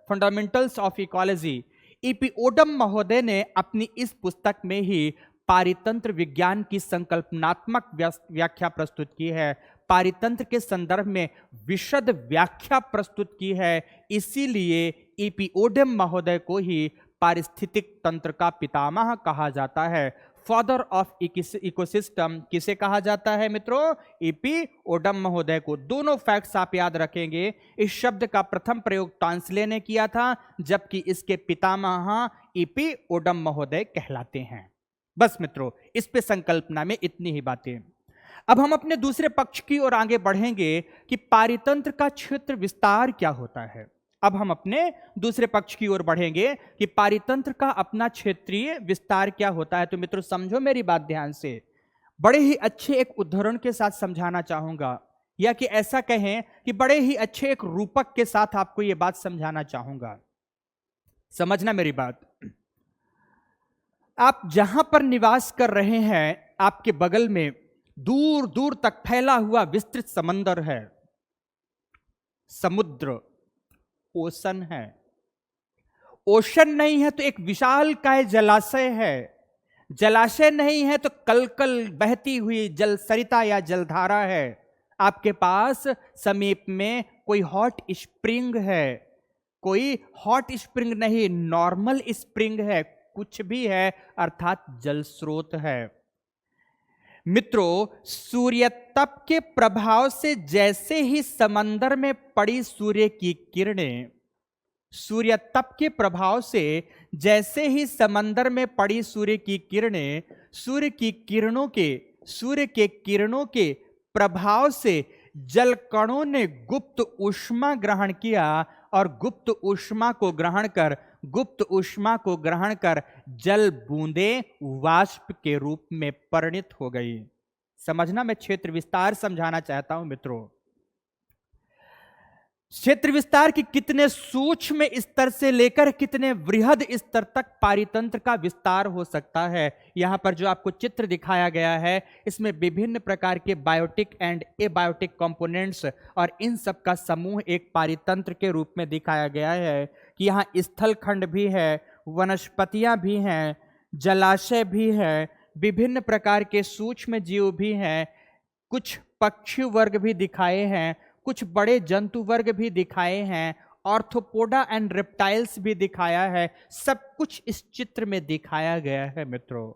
fundamentals of ecology. EP Odum महोदय ने अपनी इस पुस्तक में ही पारितंत्र विज्ञान की संकल्पनात्मक व्याख्या प्रस्तुत की है, पारितंत्र के संदर्भ में विशद व्याख्या प्रस्तुत की है। इसीलिए ईपी ओडम महोदय को ही पारिस्थितिक तंत्र का पितामह कहा जाता है, फादर ऑफ इकोसिस्टम। किसे कहा जाता है मित्रों? ईपी ओडम महोदय को। दोनों फैक्ट्स आप याद रखेंगे। इस शब्द का प्रथम प्रयोग टॉन्सले ने किया था, जबकि इसके पितामह ईपी ओडम महोदय कहलाते हैं। बस मित्रों, इस पे संकल्पना में इतनी ही बातें। अब हम अपने दूसरे पक्ष की ओर आगे बढ़ेंगे कि पारितंत्र का क्षेत्र विस्तार क्या होता है। अब हम अपने दूसरे पक्ष की ओर बढ़ेंगे कि पारितंत्र का अपना क्षेत्रीय विस्तार क्या होता है। तो मित्रों समझो मेरी बात ध्यान से, बड़े ही अच्छे एक उदाहरण के साथ समझाना चाहूंगा, या कि ऐसा कहें कि बड़े ही अच्छे एक रूपक के साथ आपको यह बात समझाना चाहूंगा। समझना मेरी बात। आप जहां पर निवास कर रहे हैं, आपके बगल में दूर दूर तक फैला हुआ विस्तृत समंदर है, समुद्र, ओशन है। ओशन नहीं है तो एक विशालकाय जलाशय है, जलाशय नहीं है तो कलकल बहती हुई जल सरिता या जलधारा है। आपके पास समीप में कोई हॉट स्प्रिंग है, कोई हॉट स्प्रिंग नहीं, नॉर्मल स्प्रिंग है, कुछ भी है, अर्थात जल स्रोत है। मित्रों, सूर्य तप के प्रभाव से जैसे ही समंदर में पड़ी सूर्य की किरणें, सूर्य तप के प्रभाव से जैसे ही समंदर में पड़ी सूर्य की किरणें, सूर्य के किरणों के प्रभाव से जल कणों ने गुप्त ऊष्मा ग्रहण किया, और गुप्त ऊष्मा को ग्रहण कर जल बूंदें वाष्प के रूप में परिणित हो गई। समझना, मैं क्षेत्र विस्तार समझाना चाहता हूं मित्रों। क्षेत्र विस्तार की कितने सूक्ष्म स्तर से लेकर कितने वृहद स्तर तक पारितंत्र का विस्तार हो सकता है। यहां पर जो आपको चित्र दिखाया गया है, इसमें विभिन्न प्रकार के बायोटिक एंड एबायोटिक कंपोनेंट्स और इन सब का समूह एक पारितंत्र के रूप में दिखाया गया है कि यहाँ स्थल खंड भी है, वनस्पतियां भी हैं, जलाशय भी है, विभिन्न प्रकार के सूक्ष्म जीव भी हैं, कुछ पक्षी वर्ग भी दिखाए हैं, कुछ बड़े जंतु वर्ग भी दिखाए हैं, ऑर्थोपोडा एंड रेप्टाइल्स भी दिखाया है। सब कुछ इस चित्र में दिखाया गया है मित्रों।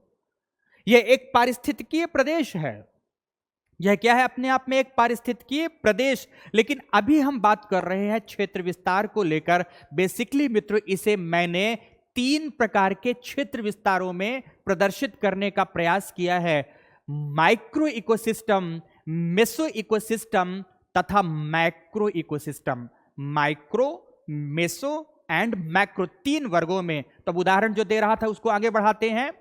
यह एक पारिस्थितिकीय प्रदेश है। यह क्या है? अपने आप में एक पारिस्थितिकीय प्रदेश। लेकिन अभी हम बात कर रहे हैं क्षेत्र विस्तार को लेकर। बेसिकली मित्रों, इसे मैंने 3 प्रकार के क्षेत्र विस्तारों में प्रदर्शित करने का प्रयास किया है: माइक्रो इकोसिस्टम, मेसो इकोसिस्टम तथा macro ecosystem. Micro, meso and macro, 3 वर्गों में। तब उदाहरण जो दे रहा था उसको आगे बढ़ाते हैं।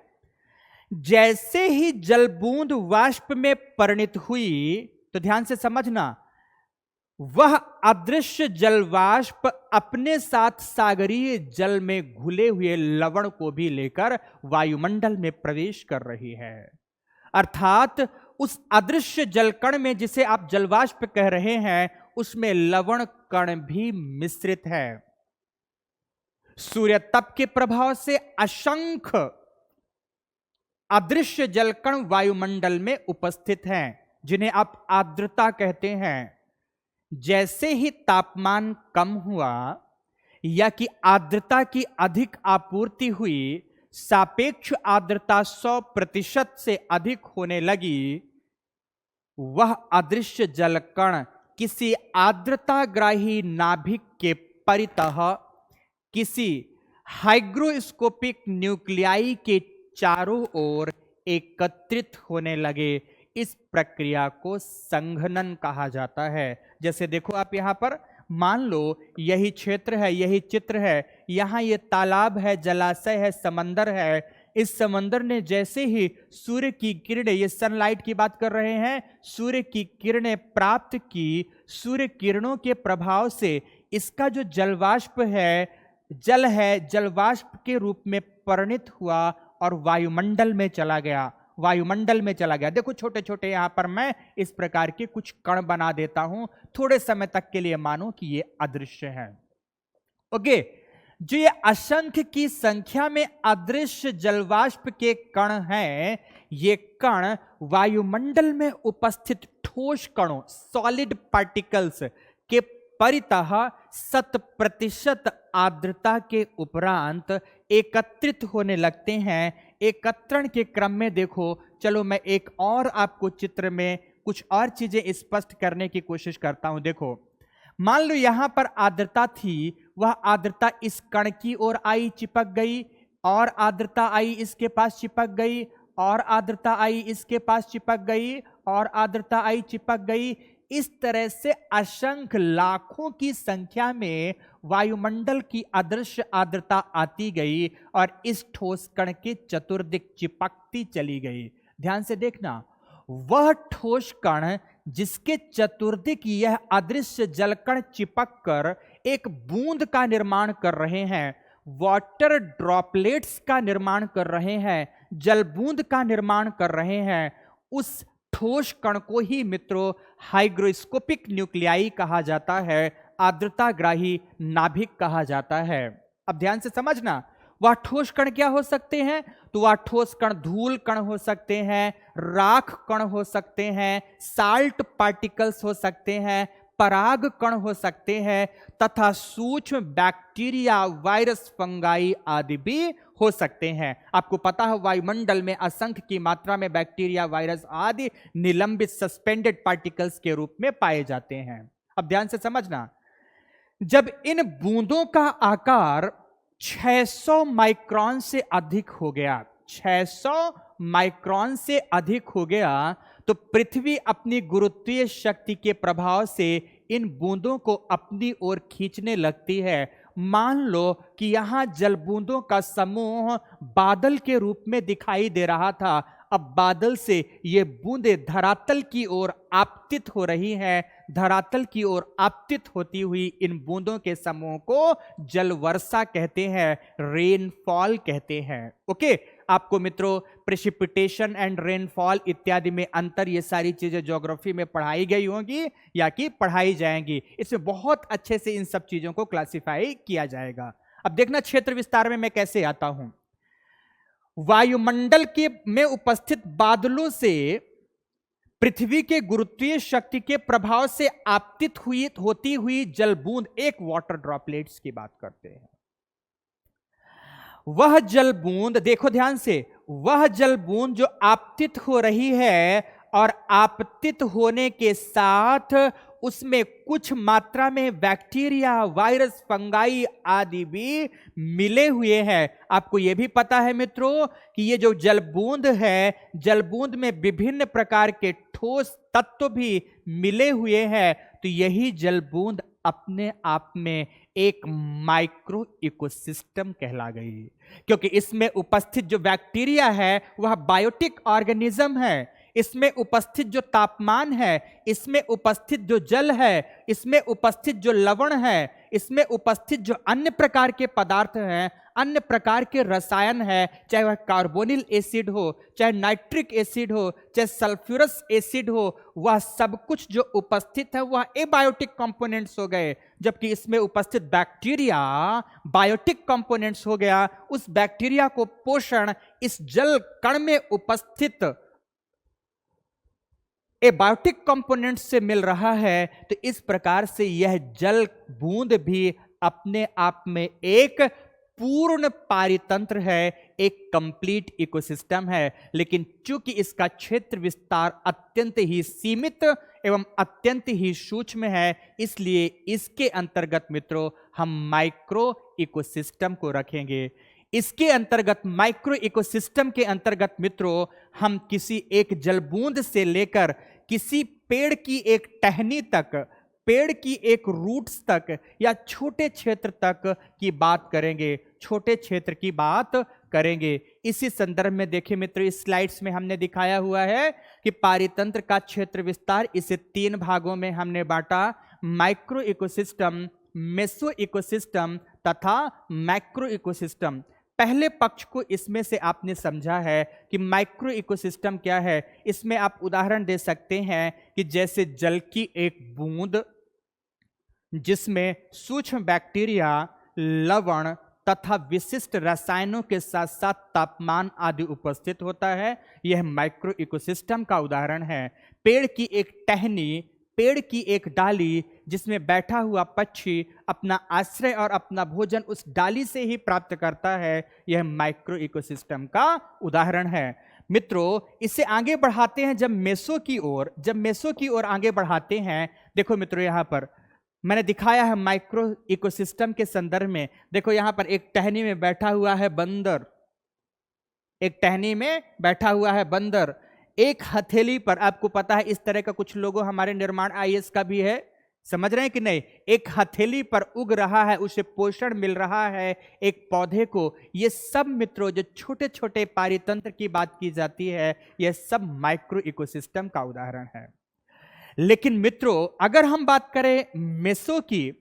जैसे ही जलबूंद वाष्प में परिणित हुई, तो ध्यान से समझना, वह अदृश्य जलवाष्प अपने साथ सागरीय जल में घुले हुए लवण को भी लेकर वायुमंडल में प्रवेश कर रही है। अर्थात उस अदृश्य जलकण में, जिसे आप जलवाष्प कह रहे हैं, उसमें लवण कण भी मिश्रित है। सूर्य तप के प्रभाव से असंख्य अदृश्य जलकण वायुमंडल में उपस्थित हैं, जिन्हें आप आर्द्रता कहते हैं। जैसे ही तापमान कम हुआ या कि आर्द्रता की अधिक आपूर्ति हुई, सापेक्ष आर्द्रता 100% से अधिक होने लगी, वह अदृश्य जल कण किसी आर्द्रताग्राही नाभिक के परितः किसी हाइग्रोस्कोपिक न्यूक्लियाई के चारों ओर एकत्रित होने लगे। इस प्रक्रिया को संघनन कहा जाता है। जैसे देखो आप यहां पर मान लो यही क्षेत्र है, यही चित्र है, यहां ये तालाब है, जलाशय है, समंदर है। इस समंदर ने जैसे ही सूर्य की किरणें, ये सनलाइट की बात कर रहे हैं, सूर्य की किरणें प्राप्त की, सूर्य किरणों के प्रभाव से इसका जो जलवाष्प है, जल है, जलवाष्प के रूप में परिणित हुआ और वायुमंडल में चला गया, वायुमंडल में चला गया। देखो छोटे छोटे यहां पर मैं इस प्रकार के कुछ कण बना देता हूं, थोड़े समय तक के लिए मानो कि ये अदृश्य है। ओके, जो ये असंख्य की संख्या में अदृश्य जलवाष्प के कण हैं, ये कण वायुमंडल में उपस्थित ठोस कणों, सॉलिड पार्टिकल्स के परितः 100% आर्द्रता के उपरांत एकत्रित होने लगते हैं। एकत्रण के क्रम में देखो, चलो मैं एक और आपको चित्र में कुछ और चीजें स्पष्ट करने की कोशिश करता हूं। देखो मान लो यहां पर आर्द्रता थी, वह आर्द्रता इस कण की ओर आई, चिपक गई, और आर्द्रता आई इसके पास चिपक गई, और आर्द्रता आई इसके पास चिपक गई, और आर्द्रता आई चिपक गई। इस तरह से असंख्य लाखों की संख्या में वायुमंडल की अदृश्य आर्द्रता आती गई और इस ठोस कण के चतुर्दिक चिपकती चली गई। ध्यान से देखना, वह ठोस कण जिसके चतुर्दिक यह अदृश्य जलकण चिपक कर एक बूंद का निर्माण कर रहे हैं, वाटर ड्रॉपलेट्स का निर्माण कर रहे हैं, जल बूंद का निर्माण कर रहे हैं, उस ठोस कण को ही मित्रों हाइग्रोस्कोपिक न्यूक्लियाई कहा जाता है, आर्द्रताग्राही नाभिक कहा जाता है। अब ध्यान से समझना, वह ठोस कण क्या हो सकते हैं? तो वह ठोस कण धूल कण हो सकते हैं, राख कण हो सकते हैं, साल्ट पार्टिकल्स हो सकते हैं, पराग कण हो सकते हैं, तथा सूक्ष्म बैक्टीरिया, वायरस, फंगाई आदि भी हो सकते हैं। आपको पता है वायुमंडल में असंख्य की मात्रा में बैक्टीरिया, वायरस आदि निलंबित सस्पेंडेड पार्टिकल्स के रूप में पाए जाते हैं। अब ध्यान से समझना, जब इन बूंदों का आकार 600 माइक्रोन से अधिक हो गया, 600 माइक्रोन से अधिक हो गया, तो पृथ्वी अपनी गुरुत्वीय शक्ति के प्रभाव से इन बूंदों को अपनी ओर खींचने लगती है। मान लो कि यहां जल बूंदों का समूह बादल के रूप में दिखाई दे रहा था, अब बादल से ये बूंदें धरातल की ओर आपतित हो रही हैं, धरातल की ओर आपतित होती हुई इन बूंदों के समूह को जल वर्षा कहते हैं, रेनफॉल कहते हैं। ओके, आपको मित्रों प्रेसिपिटेशन एंड रेनफॉल इत्यादि में अंतर, ये सारी चीजें ज्योग्राफी में पढ़ाई गई होंगी या कि पढ़ाई जाएंगी। इसमें बहुत अच्छे से इन सब चीजों को क्लासिफाई किया जाएगा। अब देखना क्षेत्र विस्तार में मैं कैसे आता हूं। वायुमंडल के में उपस्थित बादलों से पृथ्वी के गुरुत्वीय शक्ति के प्रभाव से आपतित होती हुई जल बूंद, एक वाटर ड्रॉपलेट्स की बात करते हैं, वह जल बूंद, देखो ध्यान से, वह जल बूंद जो आपतित हो रही है और आपतित होने के साथ उसमें कुछ मात्रा में बैक्टीरिया, वायरस, फंगाई आदि भी मिले हुए हैं। आपको यह भी पता है मित्रों कि ये जो जल बूंद है, जल बूंद में विभिन्न प्रकार के ठोस तत्व भी मिले हुए हैं। तो यही जल बूंद अपने आप में एक माइक्रो इकोसिस्टम कहला गई, क्योंकि इसमें उपस्थित जो बैक्टीरिया है वह बायोटिक ऑर्गेनिज्म है, इसमें उपस्थित जो तापमान है, इसमें उपस्थित जो जल है, इसमें उपस्थित जो लवण है, इसमें उपस्थित जो अन्य प्रकार के पदार्थ हैं, अन्य प्रकार के रसायन है, चाहे वह कार्बोनिल एसिड हो, चाहे नाइट्रिक एसिड हो, चाहे सल्फ्यूरस एसिड हो, वह सब कुछ जो उपस्थित है वह एबायोटिक कंपोनेंट्स हो गए। जबकि इसमें उपस्थित बैक्टीरिया बायोटिक कंपोनेंट्स हो गया। उस बैक्टीरिया को पोषण इस जल कण में उपस्थित एबायोटिक कंपोनेंट से मिल रहा है। तो इस प्रकार से यह जल बूंद भी अपने आप में एक पूर्ण पारितंत्र है, एक कंप्लीट इकोसिस्टम है, लेकिन चूंकि इसका क्षेत्र विस्तार अत्यंत ही सीमित एवं अत्यंत ही सूक्ष्म है, इसलिए इसके अंतर्गत मित्रों हम माइक्रो इकोसिस्टम को रखेंगे। इसके अंतर्गत माइक्रो इकोसिस्टम के अंतर्गत मित्रों हम किसी एक जलबूंद से लेकर किसी पेड़ की एक टहनी तक, पेड़ की एक रूट्स तक या छोटे क्षेत्र तक की बात करेंगे, छोटे क्षेत्र की बात करेंगे। इसी संदर्भ में देखिए मित्रों, इस स्लाइड्स में हमने दिखाया हुआ है कि पारितंत्र का क्षेत्र विस्तार इसे 3 भागों में हमने बांटा, माइक्रो इकोसिस्टम, मेसो इकोसिस्टम तथा मैक्रो इकोसिस्टम। पहले पक्ष को इसमें से आपने समझा है कि माइक्रो इकोसिस्टम क्या है। इसमें आप उदाहरण दे सकते हैं कि जैसे जल की एक बूंद जिसमें सूक्ष्म बैक्टीरिया, लवण तथा विशिष्ट रसायनों के साथ साथ तापमान आदि उपस्थित होता है, यह माइक्रो इकोसिस्टम का उदाहरण है। पेड़ की एक टहनी, पेड़ की एक डाली जिसमें बैठा हुआ पक्षी अपना आश्रय और अपना भोजन उस डाली से ही प्राप्त करता है, यह माइक्रो इकोसिस्टम का उदाहरण है। मित्रों, इसे आगे बढ़ाते हैं जब मेसो की ओर आगे बढ़ाते हैं। देखो मित्रों, यहां पर मैंने दिखाया है माइक्रो इकोसिस्टम के संदर्भ में। देखो यहां पर एक टहनी में बैठा हुआ है बंदर, एक टहनी में बैठा हुआ है बंदर। एक हथेली पर, आपको पता है इस तरह का कुछ लोगों हमारे निर्माण आईएएस का भी है, समझ रहे हैं कि नहीं, एक हथेली पर उग रहा है, उसे पोषण मिल रहा है एक पौधे को। ये सब मित्रों जो छोटे छोटे पारितंत्र की बात की जाती है, यह सब माइक्रो इकोसिस्टम का उदाहरण है। लेकिन मित्रों अगर हम बात करें मेसो की,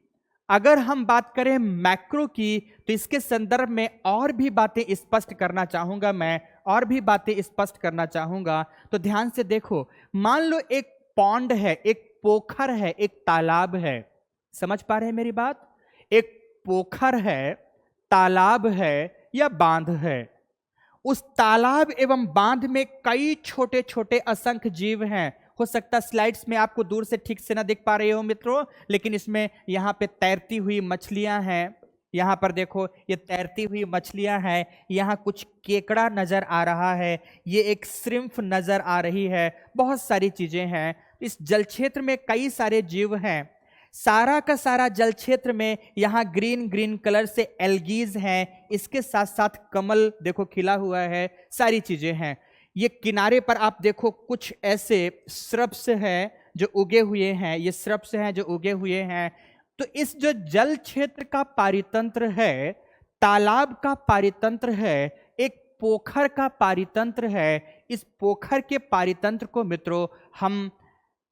अगर हम बात करें मैक्रो की, तो इसके संदर्भ में और भी बातें स्पष्ट करना चाहूंगा मैं, और भी बातें स्पष्ट करना चाहूंगा। तो ध्यान से देखो, मान लो एक पॉन्ड है, एक पोखर है, एक तालाब है, समझ पा रहे हैं मेरी बात? एक पोखर है, तालाब है या बांध है। उस तालाब एवं बांध में कई छोटे छोटे असंख्य जीव हैं। हो सकता स्लाइड्स में आपको दूर से ठीक से ना दिख पा रहे हो मित्रों, लेकिन इसमें यहां पे तैरती हुई मछलियां हैं। यहां पर देखो ये तैरती हुई मछलियां हैं, यहां कुछ केकड़ा नजर आ रहा है, ये एक श्रिम्फ नजर आ रही है, बहुत सारी चीजें हैं। इस जल क्षेत्र में कई सारे जीव हैं। सारा का सारा जल क्षेत्र में यहां ग्रीन ग्रीन कलर से एल्गीज हैं, इसके साथ साथ कमल देखो खिला हुआ है, सारी चीजें हैं। ये किनारे पर आप देखो कुछ ऐसे श्रब्स हैं जो उगे हुए हैं, ये श्रब्स हैं जो उगे हुए हैं। तो इस जो जल क्षेत्र का पारितंत्र है, तालाब का पारितंत्र है, एक पोखर का पारितंत्र है, इस पोखर के पारितंत्र को मित्रों हम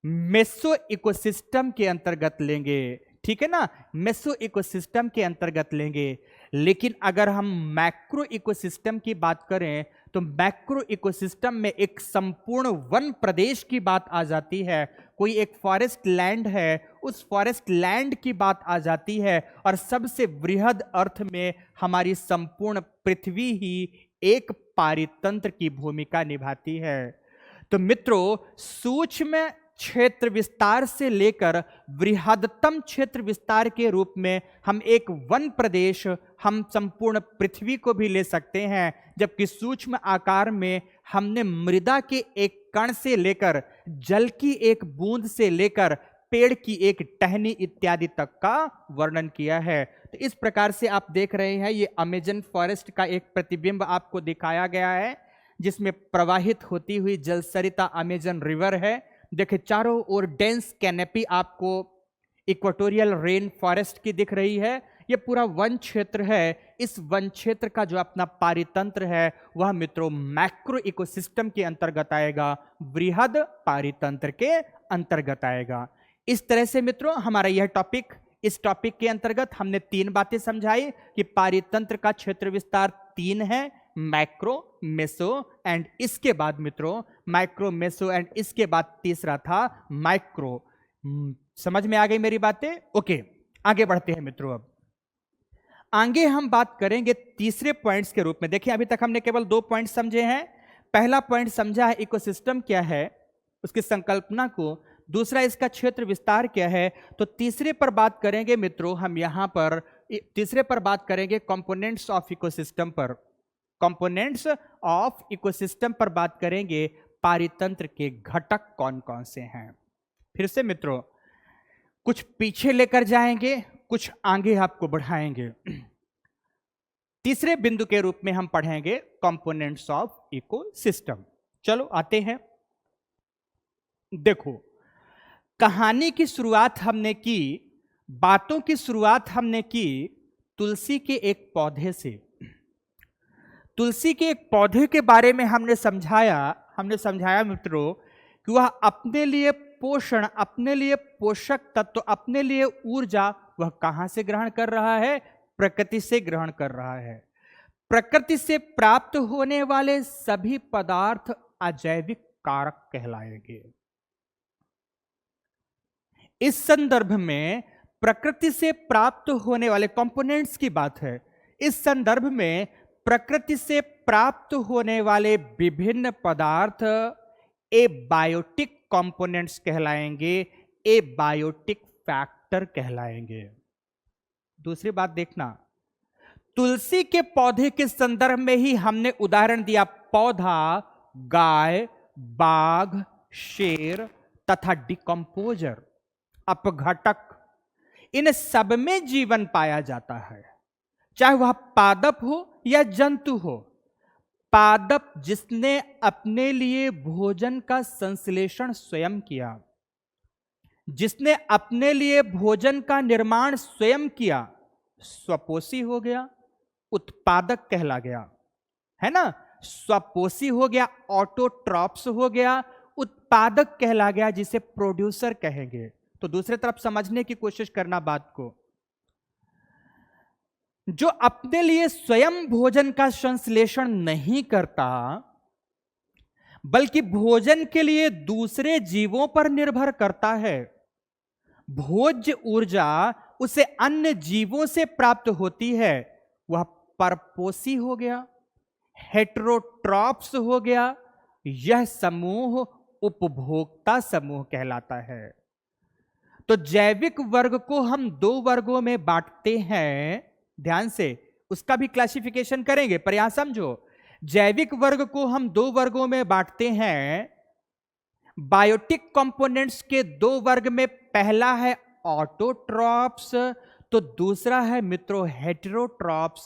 मेसो इकोसिस्टम के अंतर्गत लेंगे, ठीक है ना, मेसो इकोसिस्टम के अंतर्गत लेंगे। लेकिन अगर हम मैक्रो इकोसिस्टम की बात करें तो मैक्रो इकोसिस्टम में एक संपूर्ण वन प्रदेश की बात आ जाती है। कोई एक फॉरेस्ट लैंड है, उस फॉरेस्ट लैंड की बात आ जाती है, और सबसे वृहद अर्थ में हमारी संपूर्ण पृथ्वी ही एक पारितंत्र की भूमिका निभाती है। तो मित्रों सूक्ष्म क्षेत्र विस्तार से लेकर बृहदतम क्षेत्र विस्तार के रूप में हम एक वन प्रदेश, हम संपूर्ण पृथ्वी को भी ले सकते हैं, जबकि सूक्ष्म आकार में हमने मृदा के एक कण से लेकर, जल की एक बूंद से लेकर, पेड़ की एक टहनी इत्यादि तक का वर्णन किया है। तो इस प्रकार से आप देख रहे हैं ये अमेजन फॉरेस्ट का एक प्रतिबिंब आपको दिखाया गया है, जिसमें प्रवाहित होती हुई जलसरिता अमेजन रिवर है। देखिए चारों ओर डेंस कैनेपी आपको इक्वेटोरियल रेन फॉरेस्ट की दिख रही है। यह पूरा वन क्षेत्र है। इस वन क्षेत्र का जो अपना पारितंत्र है वह मित्रों मैक्रो इकोसिस्टम के अंतर्गत आएगा, वृहद पारितंत्र के अंतर्गत आएगा। इस तरह से मित्रों हमारा यह टॉपिक, इस टॉपिक के अंतर्गत हमने 3 बातें समझाई कि पारितंत्र का क्षेत्र विस्तार 3 है, मैक्रो, मेसो एंड इसके बाद मित्रों माइक्रो, मेसो एंड इसके बाद तीसरा था माइक्रो। समझ में आ गई मेरी बातें? ओके, आगे बढ़ते हैं मित्रों। अब आगे हम बात करेंगे तीसरे पॉइंट्स के रूप में। देखिए अभी तक हमने केवल 2 पॉइंट समझे हैं। पहला पॉइंट समझा है इकोसिस्टम क्या है, उसकी संकल्पना को, दूसरा इसका क्षेत्र विस्तार क्या है। तो तीसरे पर बात करेंगे मित्रों हम यहां पर, तीसरे पर बात करेंगे कंपोनेंट्स ऑफ इकोसिस्टम पर। कंपोनेंट्स ऑफ इकोसिस्टम पर बात करेंगे, पारितंत्र के घटक कौन कौन से हैं। फिर से मित्रों, कुछ पीछे लेकर जाएंगे, कुछ आगे आपको बढ़ाएंगे। तीसरे बिंदु के रूप में हम पढ़ेंगे कंपोनेंट्स ऑफ इकोसिस्टम। चलो आते हैं। देखो, कहानी की शुरुआत हमने की, बातों की शुरुआत हमने की तुलसी के एक पौधे से। तुलसी के एक पौधे के बारे में हमने समझाया मित्रों कि वह अपने लिए पोषण, अपने लिए पोषक तत्व, अपने लिए ऊर्जा वह कहां से ग्रहण कर रहा है? प्रकृति से ग्रहण कर रहा है। प्रकृति से प्राप्त होने वाले सभी पदार्थ अजैविक कारक कहलाएंगे। इस संदर्भ में प्रकृति से प्राप्त होने वाले कंपोनेंट्स की बात है। इस संदर्भ में प्रकृति से प्राप्त होने वाले विभिन्न पदार्थ एबायोटिक कंपोनेंट्स कहलाएंगे, एबायोटिक फैक्टर कहलाएंगे। दूसरी बात देखना, तुलसी के पौधे के संदर्भ में ही हमने उदाहरण दिया, पौधा, गाय, बाघ, शेर तथा डिकम्पोजर, अपघटक, इन सब में जीवन पाया जाता है, चाहे वह पादप हो या जंतु हो। पादप जिसने अपने लिए भोजन का संश्लेषण स्वयं किया, जिसने अपने लिए भोजन का निर्माण स्वयं किया, स्वपोषी हो गया, उत्पादक कहला गया, है ना। स्वपोषी हो गया, ऑटोट्रॉप्स हो गया, उत्पादक कहला गया, जिसे प्रोड्यूसर कहेंगे। तो दूसरी तरफ समझने की कोशिश करना बात को, जो अपने लिए स्वयं भोजन का संश्लेषण नहीं करता, बल्कि भोजन के लिए दूसरे जीवों पर निर्भर करता है, भोज्य ऊर्जा उसे अन्य जीवों से प्राप्त होती है, वह परपोषी हो गया, हेटेरोट्रॉप्स हो गया। यह समूह उपभोक्ता समूह कहलाता है। तो जैविक वर्ग को हम दो वर्गों में बांटते हैं, ध्यान से उसका भी क्लासिफिकेशन करेंगे, पर यहां समझो, जैविक वर्ग को हम दो वर्गों में बांटते हैं। बायोटिक कंपोनेंट्स के दो वर्ग में पहला है ऑटोट्रॉप्स, तो दूसरा है मित्रों हेटेरोट्रॉप्स।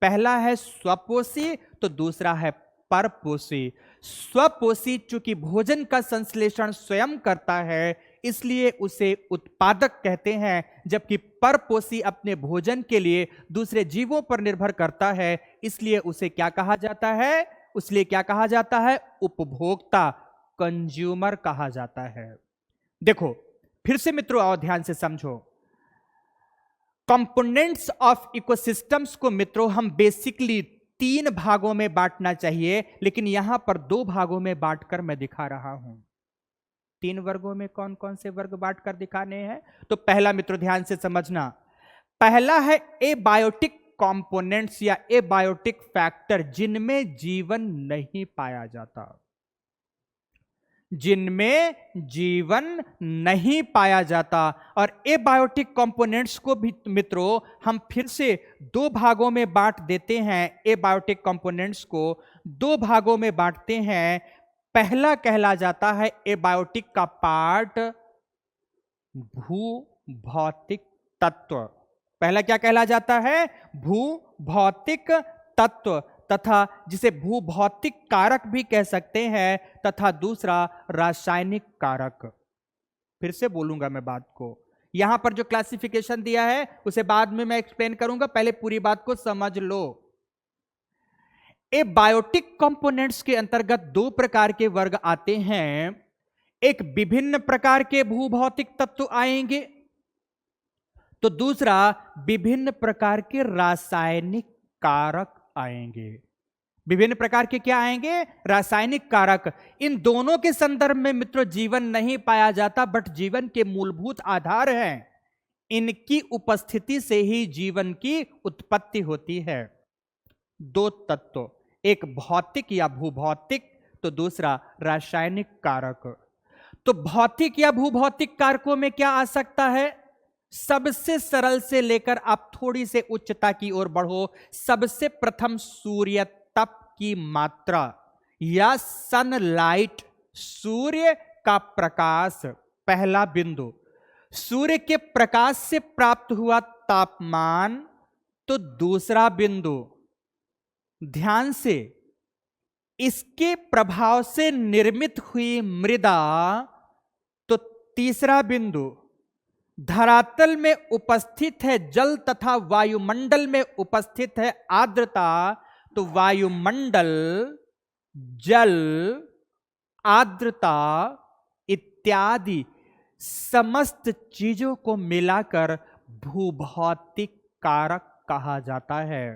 पहला है स्वपोषी, तो दूसरा है परपोषी। स्वपोषी चूंकि भोजन का संश्लेषण स्वयं करता है, इसलिए उसे उत्पादक कहते हैं, जबकि परपोषी अपने भोजन के लिए दूसरे जीवों पर निर्भर करता है, इसलिए उसे क्या कहा जाता है? उपभोक्ता, कंज्यूमर कहा जाता है। देखो फिर से मित्रों, और ध्यान से समझो, कंपोनेंट्स ऑफ इकोसिस्टम्स को मित्रों हम बेसिकली तीन भागों में बांटना चाहिए, लेकिन यहां पर दो भागों में बांटकर मैं दिखा रहा हूं। तीन वर्गों में कौन कौन से वर्ग बांटकर दिखाने हैं? तो पहला मित्रों ध्यान से समझना, पहला है एबायोटिक कंपोनेंट्स या एबायोटिक फैक्टर, जिनमें जीवन नहीं पाया जाता, जिनमें जीवन नहीं पाया जाता। और एबायोटिक कंपोनेंट्स को भी मित्रों हम फिर से दो भागों में बांट देते हैं। एबायोटिक कंपोनेंट्स को दो भागों में बांटते हैं। पहला कहला जाता है एबायोटिक का पार्ट भू-भौतिक तत्व। पहला क्या कहला जाता है? भू-भौतिक तत्व, तथा जिसे भू-भौतिक कारक भी कह सकते हैं, तथा दूसरा रासायनिक कारक। फिर से बोलूंगा मैं बात को, यहां पर जो क्लासिफिकेशन दिया है उसे बाद में मैं एक्सप्लेन करूंगा, पहले पूरी बात को समझ लो। एबायोटिक कंपोनेंट्स के अंतर्गत दो प्रकार के वर्ग आते हैं। एक विभिन्न प्रकार के भूभौतिक तत्व आएंगे, तो दूसरा विभिन्न प्रकार के रासायनिक कारक आएंगे। विभिन्न प्रकार के क्या आएंगे? रासायनिक कारक। इन दोनों के संदर्भ में मित्रों जीवन नहीं पाया जाता, बट जीवन के मूलभूत आधार हैं। इनकी उपस्थिति से ही जीवन की उत्पत्ति होती है। दो तत्व, एक भौतिक या भूभौतिक, तो दूसरा रासायनिक कारक। तो भौतिक या भूभौतिक कारकों में क्या आ सकता है? सबसे सरल से लेकर आप थोड़ी से उच्चता की ओर बढ़ो, सबसे प्रथम सूर्य तप की मात्रा या सनलाइट, सूर्य का प्रकाश, पहला बिंदु, सूर्य के प्रकाश से प्राप्त हुआ तापमान, तो दूसरा बिंदु, ध्यान से, इसके प्रभाव से निर्मित हुई मृदा, तो तीसरा बिंदु, धरातल में उपस्थित है जल तथा वायुमंडल में उपस्थित है आर्द्रता, तो वायुमंडल, जल, आर्द्रता इत्यादि समस्त चीजों को मिलाकर भूभौतिक कारक कहा जाता है।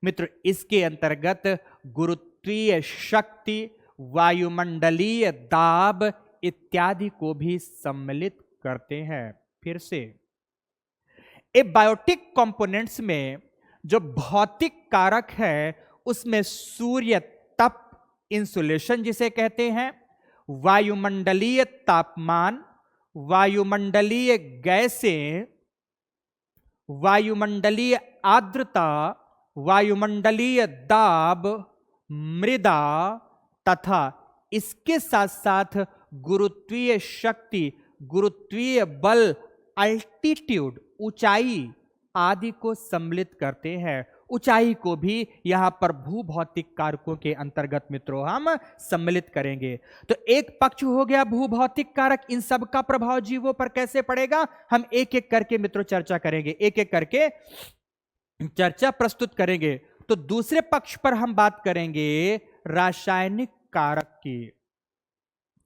मित्र, इसके अंतर्गत गुरुत्वीय शक्ति, वायुमंडलीय दाब इत्यादि को भी सम्मिलित करते हैं। फिर से, एबायोटिक कंपोनेंट्स में जो भौतिक कारक है उसमें सूर्य तप, इंसुलेशन जिसे कहते हैं, वायुमंडलीय तापमान, वायुमंडलीय गैसें, वायुमंडलीय आर्द्रता, वायुमंडलीय दाब, मृदा तथा इसके साथ साथ गुरुत्वीय शक्ति, गुरुत्वीय बल, अल्टीट्यूड, ऊंचाई आदि को सम्मिलित करते हैं। ऊंचाई को भी यहां पर भूभौतिक कारकों के अंतर्गत मित्रों हम सम्मिलित करेंगे। तो एक पक्ष हो गया भूभौतिक कारक, इन सब का प्रभाव जीवों पर कैसे पड़ेगा हम एक एक करके मित्रों चर्चा करेंगे, एक एक करके चर्चा प्रस्तुत करेंगे। तो दूसरे पक्ष पर हम बात करेंगे रासायनिक कारक की,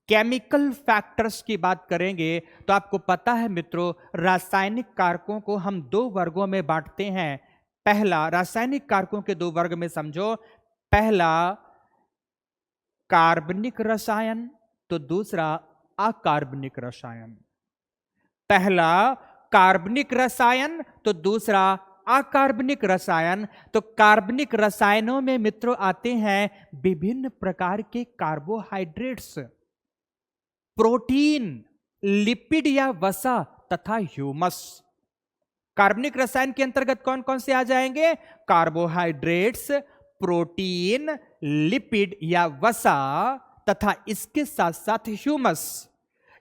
केमिकल फैक्टर्स की बात करेंगे। तो आपको पता है मित्रों, रासायनिक कारकों को हम दो वर्गों में बांटते हैं। पहला, रासायनिक कारकों के दो वर्ग में समझो, पहला कार्बनिक रसायन, तो दूसरा अकार्बनिक रसायन। पहला कार्बनिक रसायन, तो दूसरा अकार्बनिक रसायन। तो कार्बनिक रसायनों में मित्रों आते हैं विभिन्न प्रकार के कार्बोहाइड्रेट्स, प्रोटीन, लिपिड या वसा तथा ह्यूमस। कार्बनिक रसायन के अंतर्गत कौन कौन से आ जाएंगे? कार्बोहाइड्रेट्स, प्रोटीन, लिपिड या वसा तथा इसके साथ साथ ह्यूमस।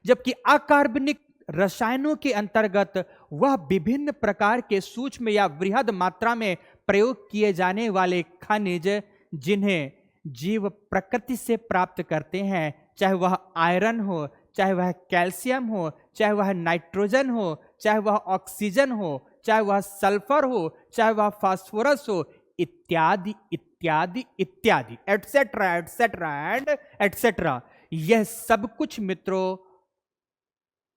जबकि अकार्बनिक रसायनों के अंतर्गत वह विभिन्न प्रकार के सूक्ष्म या वृहद मात्रा में प्रयोग किए जाने वाले खनिज जिन्हें जीव प्रकृति से प्राप्त करते हैं, चाहे वह आयरन हो, चाहे वह कैल्शियम हो, चाहे वह नाइट्रोजन हो, चाहे वह ऑक्सीजन हो, चाहे वह सल्फर हो, चाहे वह फास्फोरस हो, इत्यादि इत्यादि इत्यादि, एटसेट्रा एटसेट्रा एंड एटसेट्रा। यह सब कुछ मित्रों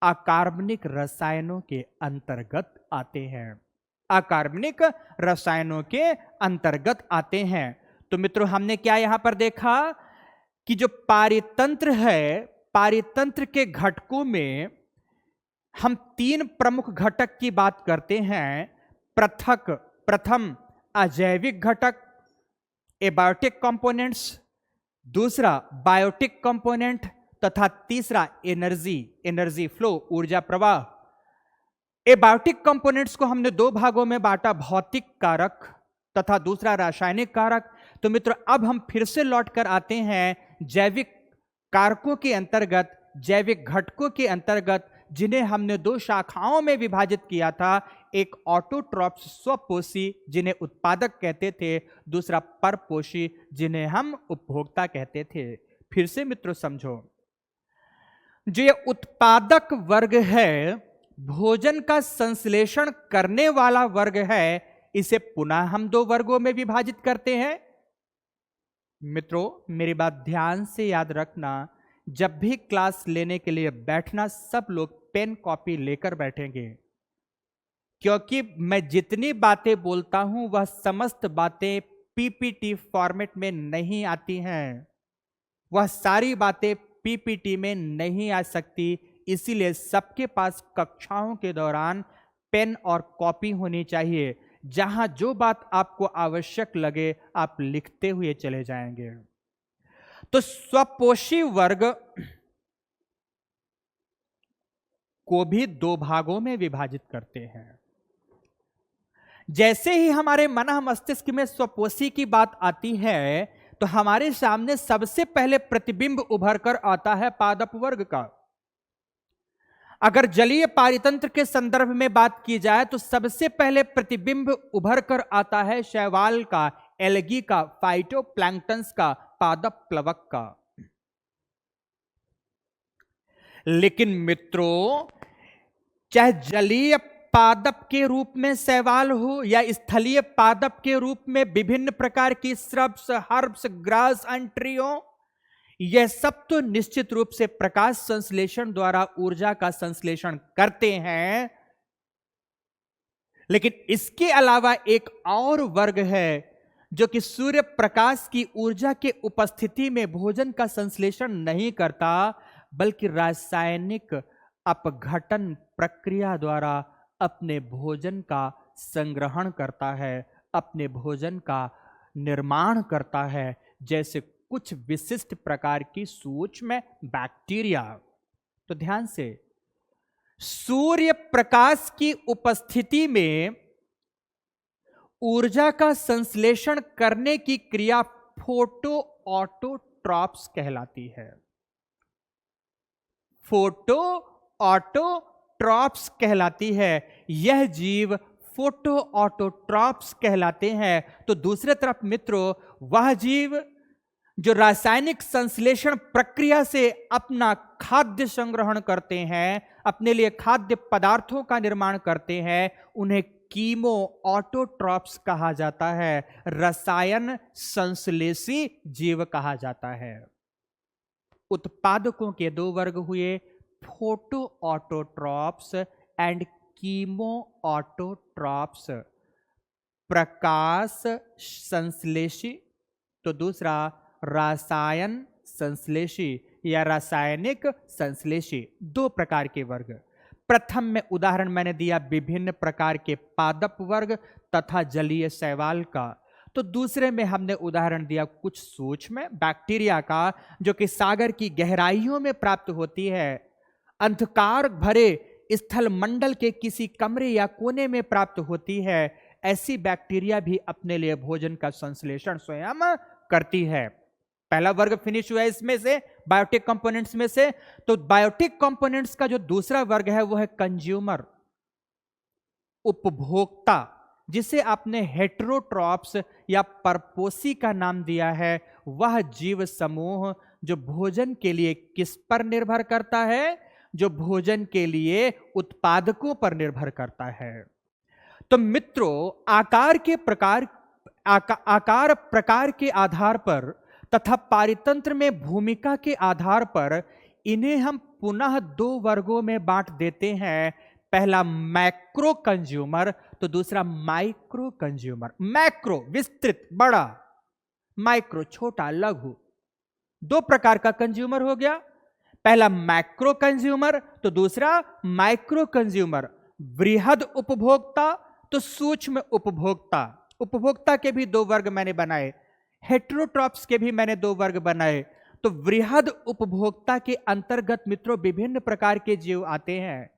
अकार्बनिक रसायनों के अंतर्गत आते हैं, अकार्बनिक रसायनों के अंतर्गत आते हैं। तो मित्रों हमने क्या यहां पर देखा कि जो पारितंत्र है, पारितंत्र के घटकों में हम तीन प्रमुख घटक की बात करते हैं। प्रथम अजैविक घटक, एबायोटिक कंपोनेंट्स, दूसरा बायोटिक कंपोनेंट तथा तीसरा एनर्जी फ्लो, ऊर्जा प्रवाह। एबायोटिक कंपोनेंट्स को हमने दो भागों में बांटा, भौतिक कारक तथा दूसरा रासायनिक कारक। तो मित्रों अब हम फिर से लौट कर आते हैं जैविक कारकों के अंतर्गत, जैविक घटकों के अंतर्गत, जिन्हें हमने दो शाखाओं में विभाजित किया था। एक ऑटोट्रॉप्स, स्वपोषी, जिन्हें उत्पादक कहते थे, दूसरा परपोषी, जिन्हें हम उपभोक्ता कहते थे। फिर से मित्रों समझो, जो ये उत्पादक वर्ग है, भोजन का संश्लेषण करने वाला वर्ग है, इसे पुनः हम दो वर्गों में विभाजित करते हैं। मित्रों मेरी बात ध्यान से याद रखना, जब भी क्लास लेने के लिए बैठना सब लोग पेन कॉपी लेकर बैठेंगे, क्योंकि मैं जितनी बातें बोलता हूं वह समस्त बातें पीपीटी फॉर्मेट में नहीं आती हैं, वह सारी बातें पीपीटी में नहीं आ सकती। इसीलिए सबके पास कक्षाओं के दौरान पेन और कॉपी होनी चाहिए। जहां जो बात आपको आवश्यक लगे आप लिखते हुए चले जाएंगे। तो स्वपोषी वर्ग को भी दो भागों में विभाजित करते हैं। जैसे ही हमारे मन मस्तिष्क में स्वपोषी की बात आती है तो हमारे सामने सबसे पहले प्रतिबिंब उभर कर आता है पादप वर्ग का। अगर जलीय पारितंत्र के संदर्भ में बात की जाए तो सबसे पहले प्रतिबिंब उभर कर आता है शैवाल का, एल्गी का, फाइटोप्लैंक्टन्स का, पादप प्लवक का। लेकिन मित्रों, चाहे जलीय पादप के रूप में शैवाल हो या स्थलीय पादप के रूप में विभिन्न प्रकार की shrubs, herbs, grass and tree हो, यह सब तो निश्चित रूप से प्रकाश संश्लेषण द्वारा ऊर्जा का संश्लेषण करते हैं। लेकिन इसके अलावा एक और वर्ग है जो कि सूर्य प्रकाश की ऊर्जा के उपस्थिति में भोजन का संश्लेषण नहीं करता, बल्कि रासायनिक अपघटन प्रक्रिया द्वारा अपने भोजन का संग्रहण करता है, अपने भोजन का निर्माण करता है, जैसे कुछ विशिष्ट प्रकार की सूक्ष्म बैक्टीरिया। तो ध्यान से, सूर्य प्रकाश की उपस्थिति में ऊर्जा का संश्लेषण करने की क्रिया फोटो ऑटोट्रॉप्स कहलाती है। फोटो ऑटोट्रॉप्स कहलाती है। यह जीव फोटो ऑटोट्रॉप्स कहलाते हैं। तो दूसरे तरफ मित्रों, वह जीव जो रासायनिक संश्लेषण प्रक्रिया से अपना खाद्य संग्रहण करते हैं, अपने लिए खाद्य पदार्थों का निर्माण करते हैं, उन्हें कीमो ऑटोट्रॉप्स कहा जाता है, रसायन संश्लेषी जीव कहा जाता है। उत्पादकों के दो वर्ग हुए, photoautotrophs and chemoautotrophs. प्रकाश संश्लेषी तो दूसरा रसायन संश्लेषी या रासायनिक संश्लेषी, दो प्रकार के वर्ग। प्रथम में उदाहरण मैंने दिया विभिन्न प्रकार के पादप वर्ग तथा जलीय शैवाल का। तो दूसरे में हमने उदाहरण दिया कुछ सूक्ष्म बैक्टीरिया का, जो कि सागर की गहराइयों में प्राप्त होती है, अंधकार भरे स्थल मंडल के किसी कमरे या कोने में प्राप्त होती है। ऐसी बैक्टीरिया भी अपने लिए भोजन का संश्लेषण स्वयं करती है। पहला वर्ग फिनिश हुआ इसमें से, बायोटिक कंपोनेंट्स में से। तो बायोटिक कंपोनेंट्स का जो दूसरा वर्ग है वो है कंज्यूमर, उपभोक्ता, जिसे आपने हेटेरोट्रॉप्स या परपोसी का नाम दिया है। वह जीव समूह जो भोजन के लिए किस पर निर्भर करता है? जो भोजन के लिए उत्पादकों पर निर्भर करता है। तो मित्रों, आकार प्रकार के आधार पर तथा पारितंत्र में भूमिका के आधार पर इन्हें हम पुनः दो वर्गों में बांट देते हैं। पहला मैक्रो कंज्यूमर तो दूसरा माइक्रो कंज्यूमर। मैक्रो विस्तृत बड़ा, माइक्रो छोटा लघु, दो प्रकार का कंज्यूमर हो गया। पहला मैक्रो कंज्यूमर तो दूसरा माइक्रो कंज्यूमर। वृहद उपभोक्ता तो सूक्ष्म उपभोक्ता। उपभोक्ता के भी दो वर्ग मैंने बनाए, हेटेरोट्रॉप्स के भी मैंने दो वर्ग बनाए। तो वृहद उपभोक्ता के अंतर्गत मित्रों विभिन्न प्रकार के जीव आते हैं।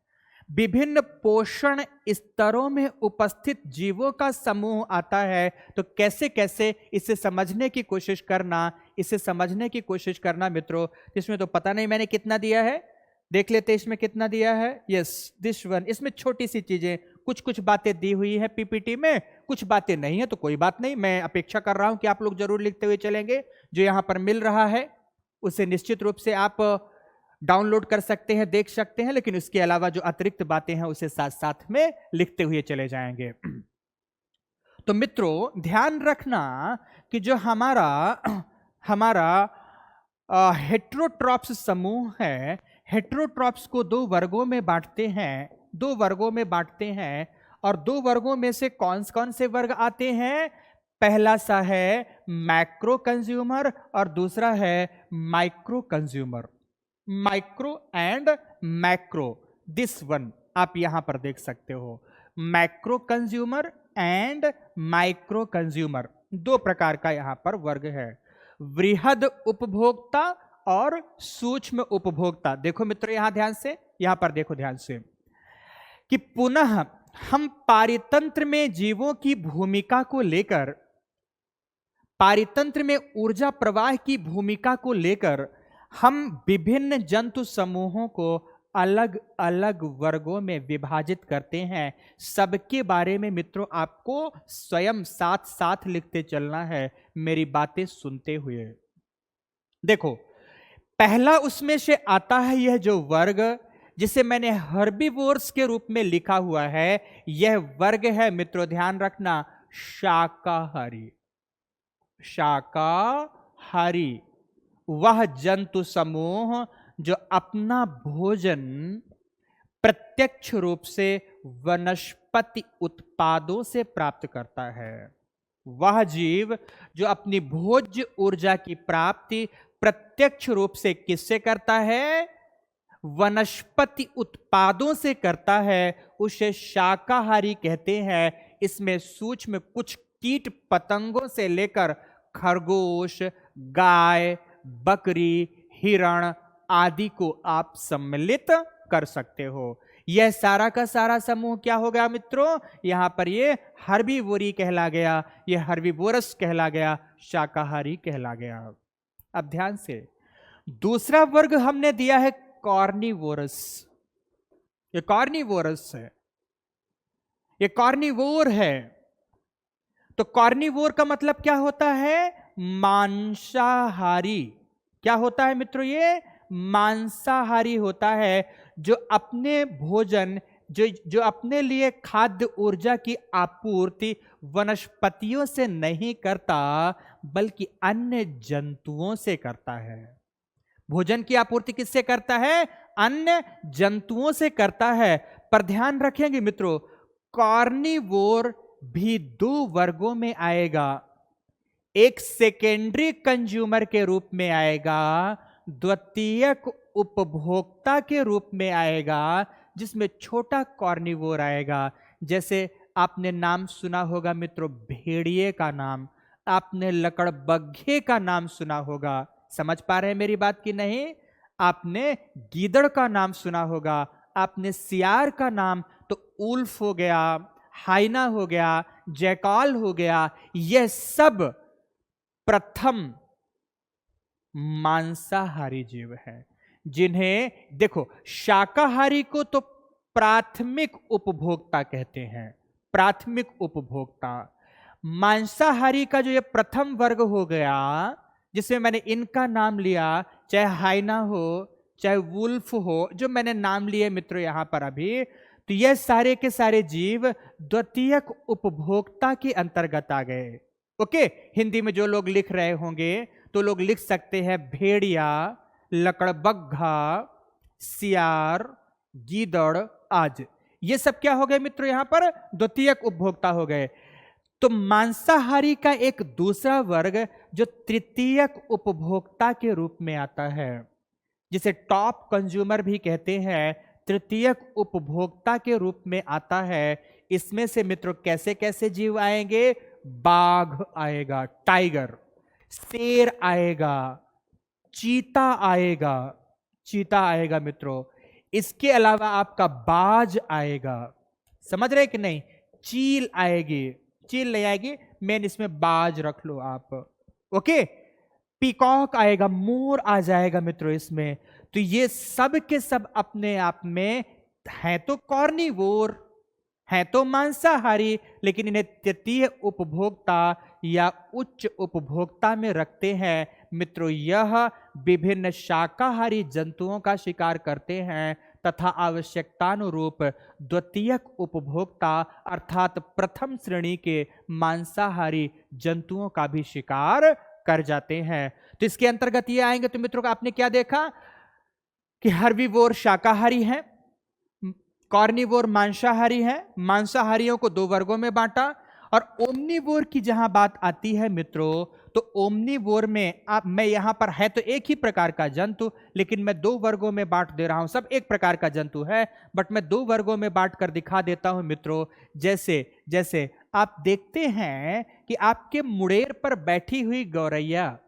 विभिन्न पोषण स्तरों में उपस्थित जीवों का समूह आता है। तो कैसे कैसे इसे समझने की कोशिश करना मित्रों। इसमें तो पता नहीं मैंने कितना दिया है, देख लेते इसमें कितना दिया है। Yes, this one. इसमें छोटी सी चीजें, कुछ बातें दी हुई है पीपीटी में, कुछ बातें नहीं है, तो कोई बात नहीं। मैं अपेक्षा कर रहा हूं कि आप लोग जरूर लिखते हुए चलेंगे। जो यहां पर मिल रहा है उसे निश्चित रूप से आप डाउनलोड कर सकते हैं, देख सकते हैं, लेकिन उसके अलावा जो अतिरिक्त बातें हैं उसे साथ साथ में लिखते हुए चले जाएंगे। तो मित्रों ध्यान रखना कि जो हमारा हेटेरोट्रॉप्स समूह है, हेटेरोट्रॉप्स को दो वर्गों में बांटते हैं। और दो वर्गों में से कौन कौन से वर्ग आते हैं? पहला सा है मैक्रो कंज्यूमर और दूसरा है micro consumer. Micro and macro, this one आप यहां पर देख सकते हो। Macro consumer and micro consumer, दो प्रकार का यहां पर वर्ग है। वृहद उपभोक्ता और सूक्ष्म उपभोक्ता। देखो मित्रों यहां पर देखो ध्यान से कि पुनः हम पारितंत्र में जीवों की भूमिका को लेकर, पारितंत्र में ऊर्जा प्रवाह की भूमिका को लेकर हम विभिन्न जंतु समूहों को अलग अलग वर्गों में विभाजित करते हैं। सबके बारे में मित्रों आपको स्वयं साथ साथ लिखते चलना है, मेरी बातें सुनते हुए। देखो, पहला उसमें से आता है यह जो वर्ग जिसे मैंने हर्बीवोर्स के रूप में लिखा हुआ है, यह वर्ग है मित्रों, ध्यान रखना, शाकाहारी। शाकाहारी वह जंतु समूह जो अपना भोजन प्रत्यक्ष रूप से वनस्पति उत्पादों से प्राप्त करता है। वह जीव जो अपनी भोज्य ऊर्जा की प्राप्ति प्रत्यक्ष रूप से किससे करता है? वनस्पति उत्पादों से करता है, उसे शाकाहारी कहते हैं। इसमें सूक्ष्म कुछ कीट पतंगों से लेकर खरगोश, गाय, बकरी, हिरण आदि को आप सम्मिलित कर सकते हो। यह सारा का सारा समूह क्या हो गया मित्रों? यहां पर यह हर्बीवोरी कहला गया, यह हर्बीवोरस कहला गया, शाकाहारी कहला गया। अब ध्यान से, दूसरा वर्ग हमने दिया है कॉर्निवोरस। ये कॉर्निवोरस है, ये कॉर्निवोर है। तो कॉर्निवोर का मतलब क्या होता है? मांसाहारी। क्या होता है मित्रों? ये मांसाहारी होता है, जो अपने भोजन जो अपने लिए खाद्य ऊर्जा की आपूर्ति वनस्पतियों से नहीं करता, बल्कि अन्य जंतुओं से करता है। भोजन की आपूर्ति किससे करता है? अन्य जंतुओं से करता है। पर ध्यान रखेंगे मित्रों, कॉर्निवोर भी दो वर्गों में आएगा। एक सेकेंडरी कंज्यूमर के रूप में आएगा, द्वितीयक उपभोक्ता के रूप में आएगा, जिसमें छोटा कॉर्निवोर आएगा। जैसे आपने नाम सुना होगा मित्रों भेड़िए का नाम, आपने लकड़बग्घे का नाम सुना होगा। समझ पा रहे हैं मेरी बात की नहीं? आपने गीदड़ का नाम सुना होगा, आपने सियार का नाम, तो उल्फ हो गया, हाइना हो गया, जैकाल हो गया। यह सब प्रथम मांसाहारी जीव है, जिन्हें देखो, शाकाहारी को तो प्राथमिक उपभोक्ता कहते हैं, प्राथमिक उपभोक्ता। मांसाहारी का जो ये प्रथम वर्ग हो गया, जिसमें मैंने इनका नाम लिया, चाहे हाइना हो चाहे वुल्फ हो, जो मैंने नाम लिए मित्रों यहां पर अभी, तो ये सारे के सारे जीव द्वितीयक उपभोक्ता के अंतर्गत आ गए। ओके, हिंदी में जो लोग लिख रहे होंगे तो लोग लिख सकते हैं भेड़िया, लकड़बग्घा, सियार, गीदड़ आदि। ये सब क्या हो गए मित्रों? यहां पर द्वितीयक उपभोक्ता हो गए। तो मांसाहारी का एक दूसरा वर्ग जो तृतीयक उपभोक्ता के रूप में आता है, जिसे टॉप कंज्यूमर भी कहते हैं, तृतीयक उपभोक्ता के रूप में आता है। इसमें से मित्रों कैसे कैसे जीव आएंगे? बाघ आएगा, टाइगर, शेर आएगा, चीता आएगा, चीता आएगा मित्रों। इसके अलावा आपका बाज आएगा, समझ रहे कि नहीं? चील आएगी, चील नहीं आएगी, मेन इसमें बाज रख लो आप। ओके, पीकॉक आएगा, मोर आ जाएगा मित्रों इसमें। तो ये सब के सब अपने आप में हैं तो कॉर्निवोर, हैं तो मांसाहारी, लेकिन इन्हें तृतीय उपभोक्ता या उच्च उपभोक्ता में रखते हैं मित्रों। यह विभिन्न शाकाहारी जंतुओं का शिकार करते हैं तथा आवश्यकतानुरूप द्वितीयक उपभोक्ता अर्थात प्रथम श्रेणी के मांसाहारी जंतुओं का भी शिकार कर जाते हैं। तो इसके अंतर्गत ये आएंगे। तो मित्रों, आपने क्या देखा कि हर्बीवोर शाकाहारी है, कॉर्निवोर मांसाहारी है। मांसाहारियों को दो वर्गों में बांटा। और ओमनिवोर की जहां बात आती है मित्रों, तो ओमनिवोर में मैं यहां पर है तो एक ही प्रकार का जंतु, लेकिन मैं दो वर्गों में बांट दे रहा हूं। सब एक प्रकार का जंतु है, बट मैं दो वर्गों में बांट कर दिखा देता हूं मित्रों। जैसे जैसे आप देखते हैं कि आपके मुड़ेर पर बैठी हुई गौरैया,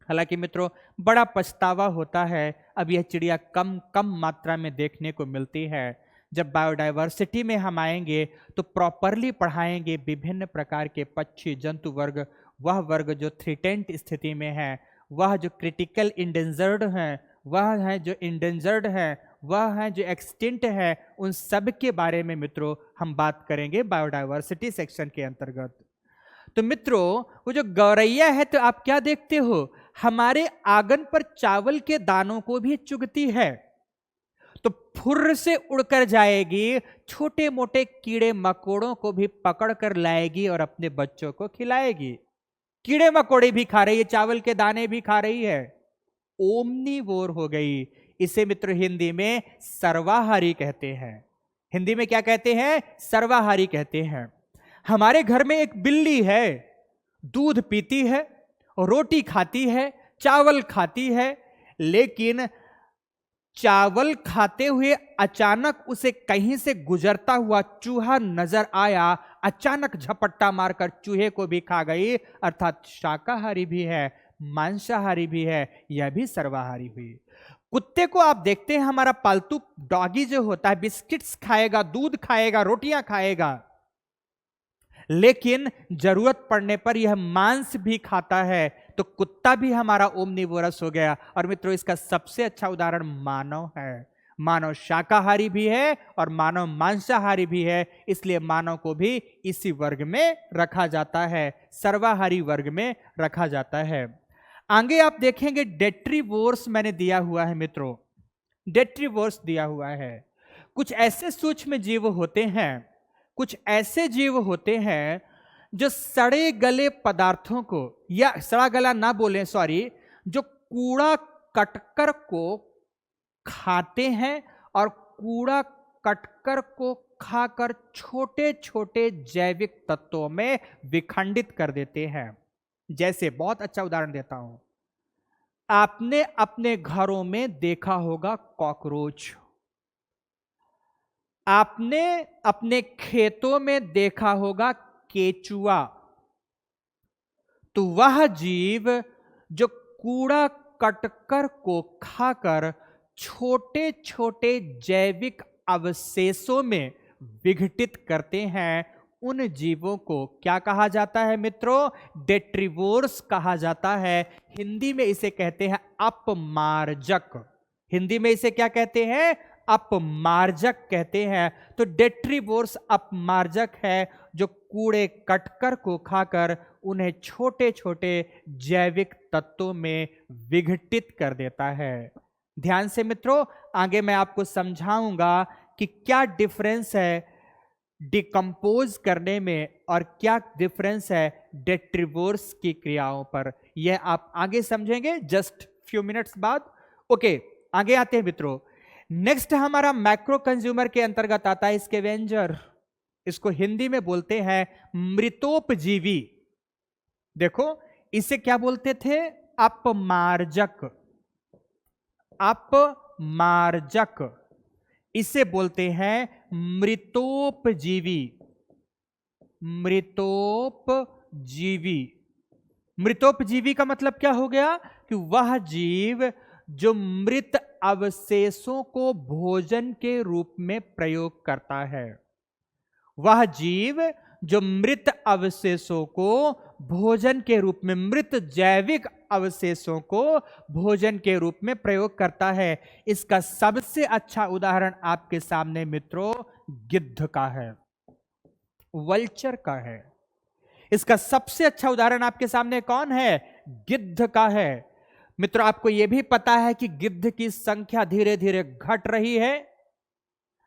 हालांकि मित्रों बड़ा पछतावा होता है, अब यह चिड़िया कम कम मात्रा में देखने को मिलती है। जब बायोडायवर्सिटी में हम आएंगे तो प्रॉपरली पढ़ाएंगे विभिन्न प्रकार के पक्षी जंतु वर्ग, वह वर्ग जो थ्रेटेंड स्थिति में है, वह जो क्रिटिकल इंडेंजर्ड हैं, वह है जो इंडेंजर्ड है, वह है जो एक्सटिंक्ट है, उन सब के बारे में मित्रों हम बात करेंगे बायोडायवर्सिटी सेक्शन के अंतर्गत। तो मित्रों वो जो गौरैया है तो आप क्या देखते हो, हमारे आंगन पर चावल के दानों को भी चुगती है, तो फुर्र से उड़कर जाएगी, छोटे मोटे कीड़े मकोड़ों को भी पकड़ कर लाएगी और अपने बच्चों को खिलाएगी। कीड़े मकोड़े भी खा रही है, चावल के दाने भी खा रही है, ओमनीवोर हो गई। इसे मित्र हिंदी में सर्वाहारी कहते हैं। हिंदी में क्या कहते हैं? सर्वाहारी कहते हैं। हमारे घर में एक बिल्ली है, दूध पीती है, रोटी खाती है, चावल खाती है, लेकिन चावल खाते हुए अचानक उसे कहीं से गुजरता हुआ चूहा नजर आया, अचानक झपट्टा मारकर चूहे को भी खा गई, अर्थात शाकाहारी भी है, मांसाहारी भी है, यह भी सर्वाहारी हुई। कुत्ते को आप देखते हैं, हमारा पालतू डॉगी जो होता है बिस्किट्स खाएगा, दूध खाएगा, रोटियां खाएगा, लेकिन जरूरत पड़ने पर यह मांस भी खाता है, तो कुत्ता भी हमारा ओमनिवोरस हो गया। और मित्रों इसका सबसे अच्छा उदाहरण मानव है। मानव शाकाहारी भी है और मानव मांसाहारी भी है, इसलिए मानव को भी इसी वर्ग में रखा जाता है, सर्वाहारी वर्ग में रखा जाता है। आगे आप देखेंगे डेट्रीवोर्स मैंने दिया हुआ है मित्रों, डेट्रीवोर्स दिया हुआ है। कुछ ऐसे सूक्ष्म जीव होते हैं, कुछ ऐसे जीव होते हैं जो सड़े गले पदार्थों को, या सड़ा गला ना बोलें सॉरी, जो कूड़ा कटकर को खाते हैं और कूड़ा कटकर को खाकर छोटे छोटे जैविक तत्वों में विखंडित कर देते हैं। जैसे बहुत अच्छा उदाहरण देता हूं, आपने अपने घरों में देखा होगा कॉकरोच, आपने अपने खेतों में देखा होगा केचुआ। तो वह जीव जो कूड़ा कटकर को खाकर छोटे छोटे जैविक अवशेषों में विघटित करते हैं, उन जीवों को क्या कहा जाता है मित्रों? डेट्रीवोर्स कहा जाता है। हिंदी में इसे कहते हैं अपमार्जक। हिंदी में इसे क्या कहते हैं? अपमार्जक कहते हैं। तो डेट्रीवोर्स अपमार्जक है जो कूड़े कटकर को खाकर उन्हें छोटे छोटे जैविक तत्वों में विघटित कर देता है। ध्यान से मित्रों, आगे मैं आपको समझाऊंगा कि क्या डिफरेंस है डिकम्पोज करने में और क्या डिफरेंस है डेट्रीवोर्स की क्रियाओं पर। यह आप आगे समझेंगे जस्ट फ्यू मिनट्स बाद। ओके, आगे आते हैं मित्रों। नेक्स्ट हमारा मैक्रो कंज्यूमर के अंतर्गत आता है स्कैवेंजर। इसको हिंदी में बोलते हैं मृतोपजीवी। देखो इसे क्या बोलते थे? अपमार्जक। अपमार्जक इसे बोलते हैं मृतोपजीवी। मृतोपजीवी, मृतोपजीवी का मतलब क्या हो गया? कि वह जीव जो मृत अवशेषों को भोजन के रूप में प्रयोग करता है। वह जीव जो मृत अवशेषों को भोजन के रूप में, मृत जैविक अवशेषों को भोजन के रूप में प्रयोग करता है। इसका सबसे अच्छा उदाहरण आपके सामने मित्रों गिद्ध का है, वल्चर का है। इसका सबसे अच्छा उदाहरण आपके सामने कौन है? गिद्ध का है। मित्रों आपको यह भी पता है कि गिद्ध की संख्या धीरे धीरे घट रही है।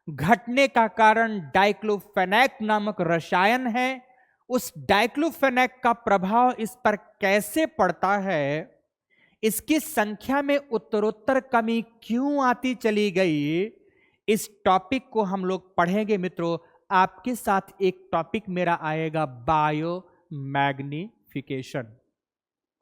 घटने का कारण डाइक्लोफेनेक नामक रसायन है। उस डाइक्लोफेनेक का प्रभाव इस पर कैसे पड़ता है, इसकी संख्या में उत्तरोत्तर कमी क्यों आती चली गई, इस टॉपिक को हम लोग पढ़ेंगे मित्रों। आपके साथ एक टॉपिक मेरा आएगा बायो मैग्निफिकेशन।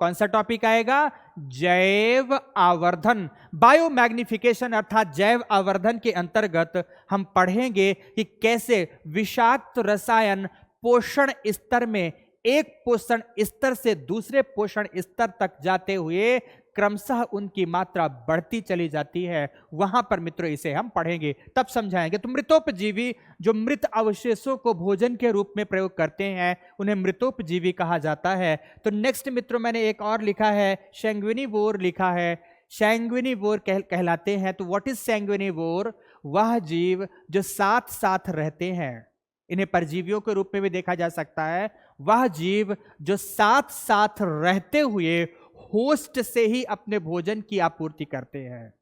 कौन सा टॉपिक आएगा? जैव आवर्धन। बायो मैग्निफिकेशन अर्थात जैव आवर्धन के अंतर्गत हम पढ़ेंगे कि कैसे विषाक्त रसायन पोषण स्तर में एक पोषण स्तर से दूसरे पोषण स्तर तक जाते हुए क्रमशः उनकी मात्रा बढ़ती चली जाती है। वहां पर मित्रों इसे हम पढ़ेंगे, तब समझाएंगे। तो मृतोपजीवी जो मृत अवशेषों को भोजन के रूप में प्रयोग करते हैं उन्हें मृतोपजीवी कहा जाता है। तो नेक्स्ट मित्रों मैंने एक और लिखा है, सैंग्विनिवोर लिखा है। सैंग्विनिवोर कहलाते हैं। तो व्हाट इज सैंग्विनिवोर? वह जीव जो साथ साथ रहते हैं, इन्हें परजीवियों के रूप में भी देखा जा सकता है। वह जीव जो साथ साथ रहते हुए होस्ट से ही अपने भोजन की आपूर्ति करते हैं,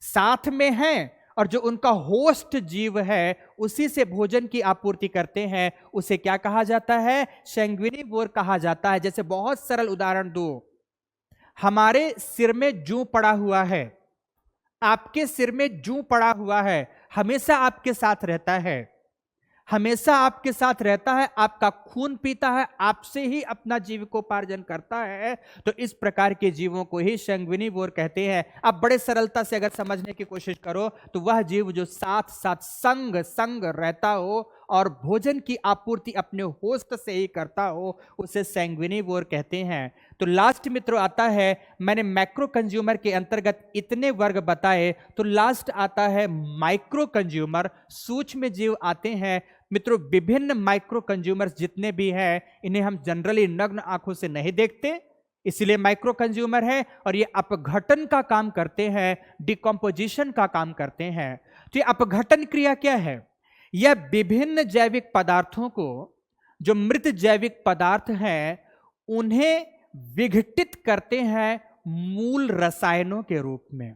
साथ में हैं और जो उनका होस्ट जीव है उसी से भोजन की आपूर्ति करते हैं, उसे क्या कहा जाता है? सैंग्विनिवोर कहा जाता है। जैसे बहुत सरल उदाहरण दो, हमारे सिर में जूं पड़ा हुआ है, आपके सिर में जूं पड़ा हुआ है, हमेशा आपके साथ रहता है, हमेशा आपके साथ रहता है, आपका खून पीता है, आपसे ही अपना जीविकोपार्जन करता है। तो इस प्रकार के जीवों को ही सैंग्विनिवोर कहते हैं। आप बड़े सरलता से अगर समझने की कोशिश करो तो वह जीव जो साथ साथ संग रहता हो और भोजन की आपूर्ति अपने होस्ट से ही करता हो, उसे सैंग्विनिवोर कहते हैं। तो लास्ट मित्रों आता है, मैंने मैक्रो कंज्यूमर के अंतर्गत इतने वर्ग बताए, तो लास्ट आता है माइक्रो कंज्यूमर, सूक्ष्म जीव आते हैं। मित्रों विभिन्न माइक्रो कंज्यूमर्स जितने भी हैं इन्हें हम जनरली नग्न आंखों से नहीं देखते, इसलिए माइक्रो कंज्यूमर है, और ये अपघटन का काम करते हैं, डिकम्पोजिशन का काम करते हैं। तो ये अपघटन क्रिया क्या है? यह विभिन्न जैविक पदार्थों को, जो मृत जैविक पदार्थ हैं, उन्हें विघटित करते हैं मूल रसायनों के रूप में,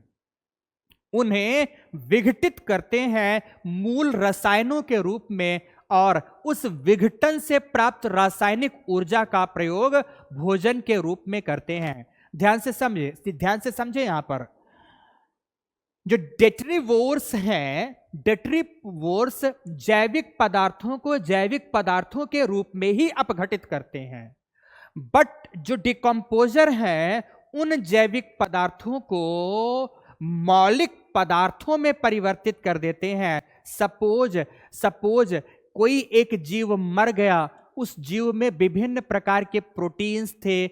उन्हें विघटित करते हैं मूल रसायनों के रूप में, और उस विघटन से प्राप्त रासायनिक ऊर्जा का प्रयोग भोजन के रूप में करते हैं। ध्यान से समझे यहां पर जो डेट्रीवोर्स हैं, डेट्रीवोर्स जैविक पदार्थों को जैविक पदार्थों के रूप में ही अपघटित करते हैं, बट जो डिकम्पोजर हैं उन जैविक पदार्थों को मौलिक पदार्थों में परिवर्तित कर देते हैं। सपोज कोई एक जीव मर गया, उस जीव में विभिन्न प्रकार के प्रोटीन्स थे,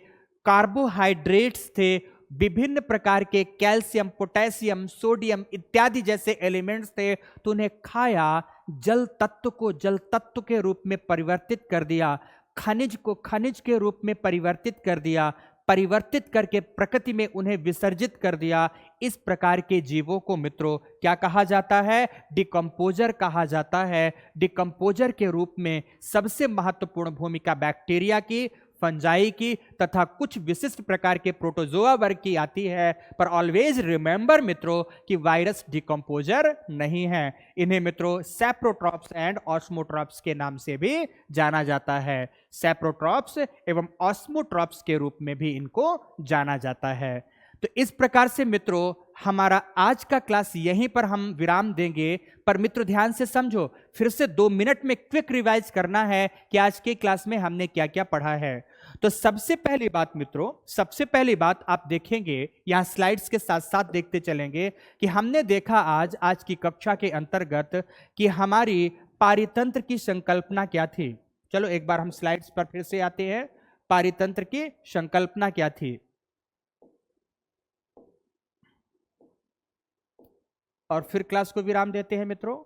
कार्बोहाइड्रेट्स थे, विभिन्न प्रकार के कैल्शियम, पोटेशियम, सोडियम इत्यादि जैसे एलिमेंट्स थे, तो उन्हें खाया, जल तत्व को जल तत्व के रूप में परिवर्तित कर दिया, खनिज को खनिज के रूप में परिवर्तित कर दिया, परिवर्तित करके प्रकृति में उन्हें विसर्जित कर दिया। इस प्रकार के जीवों को मित्रों क्या कहा जाता है? डिकम्पोजर कहा जाता है। डिकम्पोजर के रूप में सबसे महत्वपूर्ण भूमिका बैक्टीरिया की, फंजाई की तथा कुछ विशिष्ट प्रकार के प्रोटोजोआ वर्ग की आती है। पर ऑलवेज रिमेंबर मित्रों कि वायरस डिकम्पोजर नहीं है। इन्हें मित्रों सैप्रोट्रॉप्स एंड ऑस्मोट्रॉप्स के नाम से भी जाना जाता है। सैप्रोट्रॉप्स एवं ऑस्मोट्रॉप्स के रूप में भी इनको जाना जाता है। तो इस प्रकार से मित्रों हमारा आज का क्लास यहीं पर हम विराम देंगे। पर मित्रों ध्यान से समझो, फिर से 2 मिनट में क्विक रिवाइज करना है कि आज के क्लास में हमने क्या क्या पढ़ा है। तो सबसे पहली बात मित्रों, सबसे पहली बात आप देखेंगे, यहां स्लाइड्स के साथ साथ देखते चलेंगे कि हमने देखा आज की कक्षा के अंतर्गत कि हमारी पारितंत्र की संकल्पना क्या थी। चलो एक बार हम स्लाइड्स पर फिर से आते हैं। पारितंत्र की संकल्पना क्या थी, और फिर क्लास को विराम देते हैं मित्रों।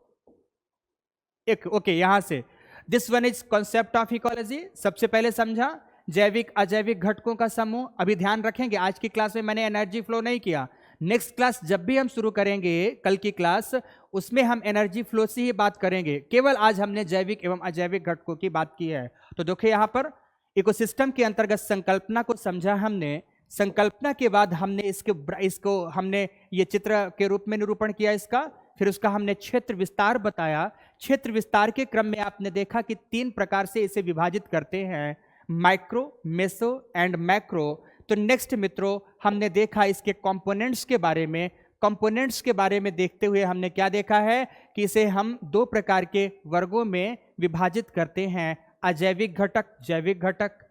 ओके यहां से this one is concept of ecology. सबसे पहले समझा जैविक अजैविक घटकों का समूह। अभी ध्यान रखेंगे आज की क्लास में मैंने एनर्जी फ्लो नहीं किया। नेक्स्ट क्लास जब भी हम शुरू करेंगे, कल की क्लास, उसमें हम एनर्जी फ्लो से ही बात करेंगे। केवल आज हमने जैविक एवं अजैविक घटकों की बात की है। तो देखिए यहां पर इकोसिस्टम के अंतर्गत संकल्पना को समझा हमने। संकल्पना के बाद हमने इसको हमने ये चित्र के रूप में निरूपण किया इसका। फिर उसका हमने क्षेत्र विस्तार बताया। क्षेत्र विस्तार के क्रम में आपने देखा कि 3 प्रकार से इसे विभाजित करते हैं, माइक्रो, मेसो एंड मैक्रो। तो नेक्स्ट मित्रों हमने देखा इसके कंपोनेंट्स के बारे में। कंपोनेंट्स के बारे में देखते हुए हमने क्या देखा है कि इसे हम 2 प्रकार के वर्गों में विभाजित करते हैं, अजैविक घटक, जैविक घटक।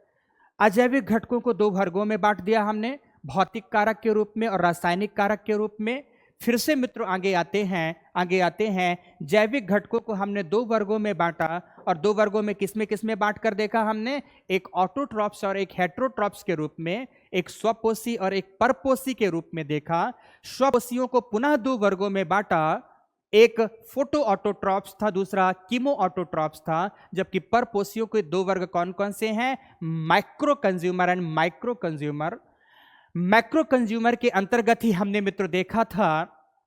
अजैविक घटकों को 2 वर्गों में बांट दिया हमने, भौतिक कारक के रूप में और रासायनिक कारक के रूप में। फिर से मित्रों आगे आते हैं जैविक घटकों को हमने 2 वर्गों में बांटा, और 2 वर्गों में किस में बांट कर देखा हमने, एक ऑटोट्रॉप्स और एक हेटेरोट्रॉप्स के रूप में। एक स्वपोषी और एक परपोषी के रूप में देखा। स्वपोषियों को पुनः दो वर्गों में बांटा, एक फोटो ऑटोट्रॉप्स था, दूसरा कीमो ऑटोट्रॉप्स था। जबकि परपोषियों के दो वर्ग कौन कौन से हैं? Micro consumer and micro consumer. Macro consumer के अंतर्गत ही हमने मित्रों देखा था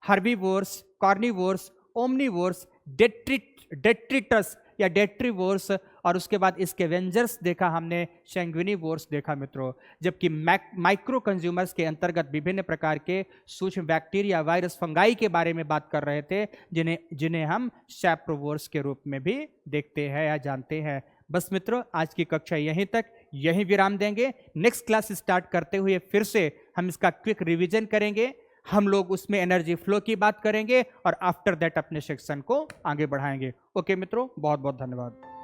हर्बीवोर्स, कार्निवोर्स, ओमनीवोर्स, डेट्रिटस या डेट्रीवोर्स, और उसके बाद स्कैवेंजर्स देखा हमने, सैंग्विनिवोर्स देखा मित्रों। जबकि माइक्रो कंज्यूमर्स के अंतर्गत विभिन्न प्रकार के सूक्ष्म बैक्टीरिया, वायरस, फंगाई के बारे में बात कर रहे थे, जिन्हें हम सैप्रोवोर्स के रूप में भी देखते हैं या जानते हैं। बस मित्रों, आज की कक्षा यहीं तक, यहीं विराम देंगे। नेक्स्ट क्लास स्टार्ट करते हुए फिर से हम इसका क्विक रिवीजन करेंगे। हम लोग उसमें एनर्जी फ्लो की बात करेंगे और आफ्टर दैट अपने सेक्शन को आगे बढ़ाएंगे। ओके मित्रों, बहुत बहुत धन्यवाद।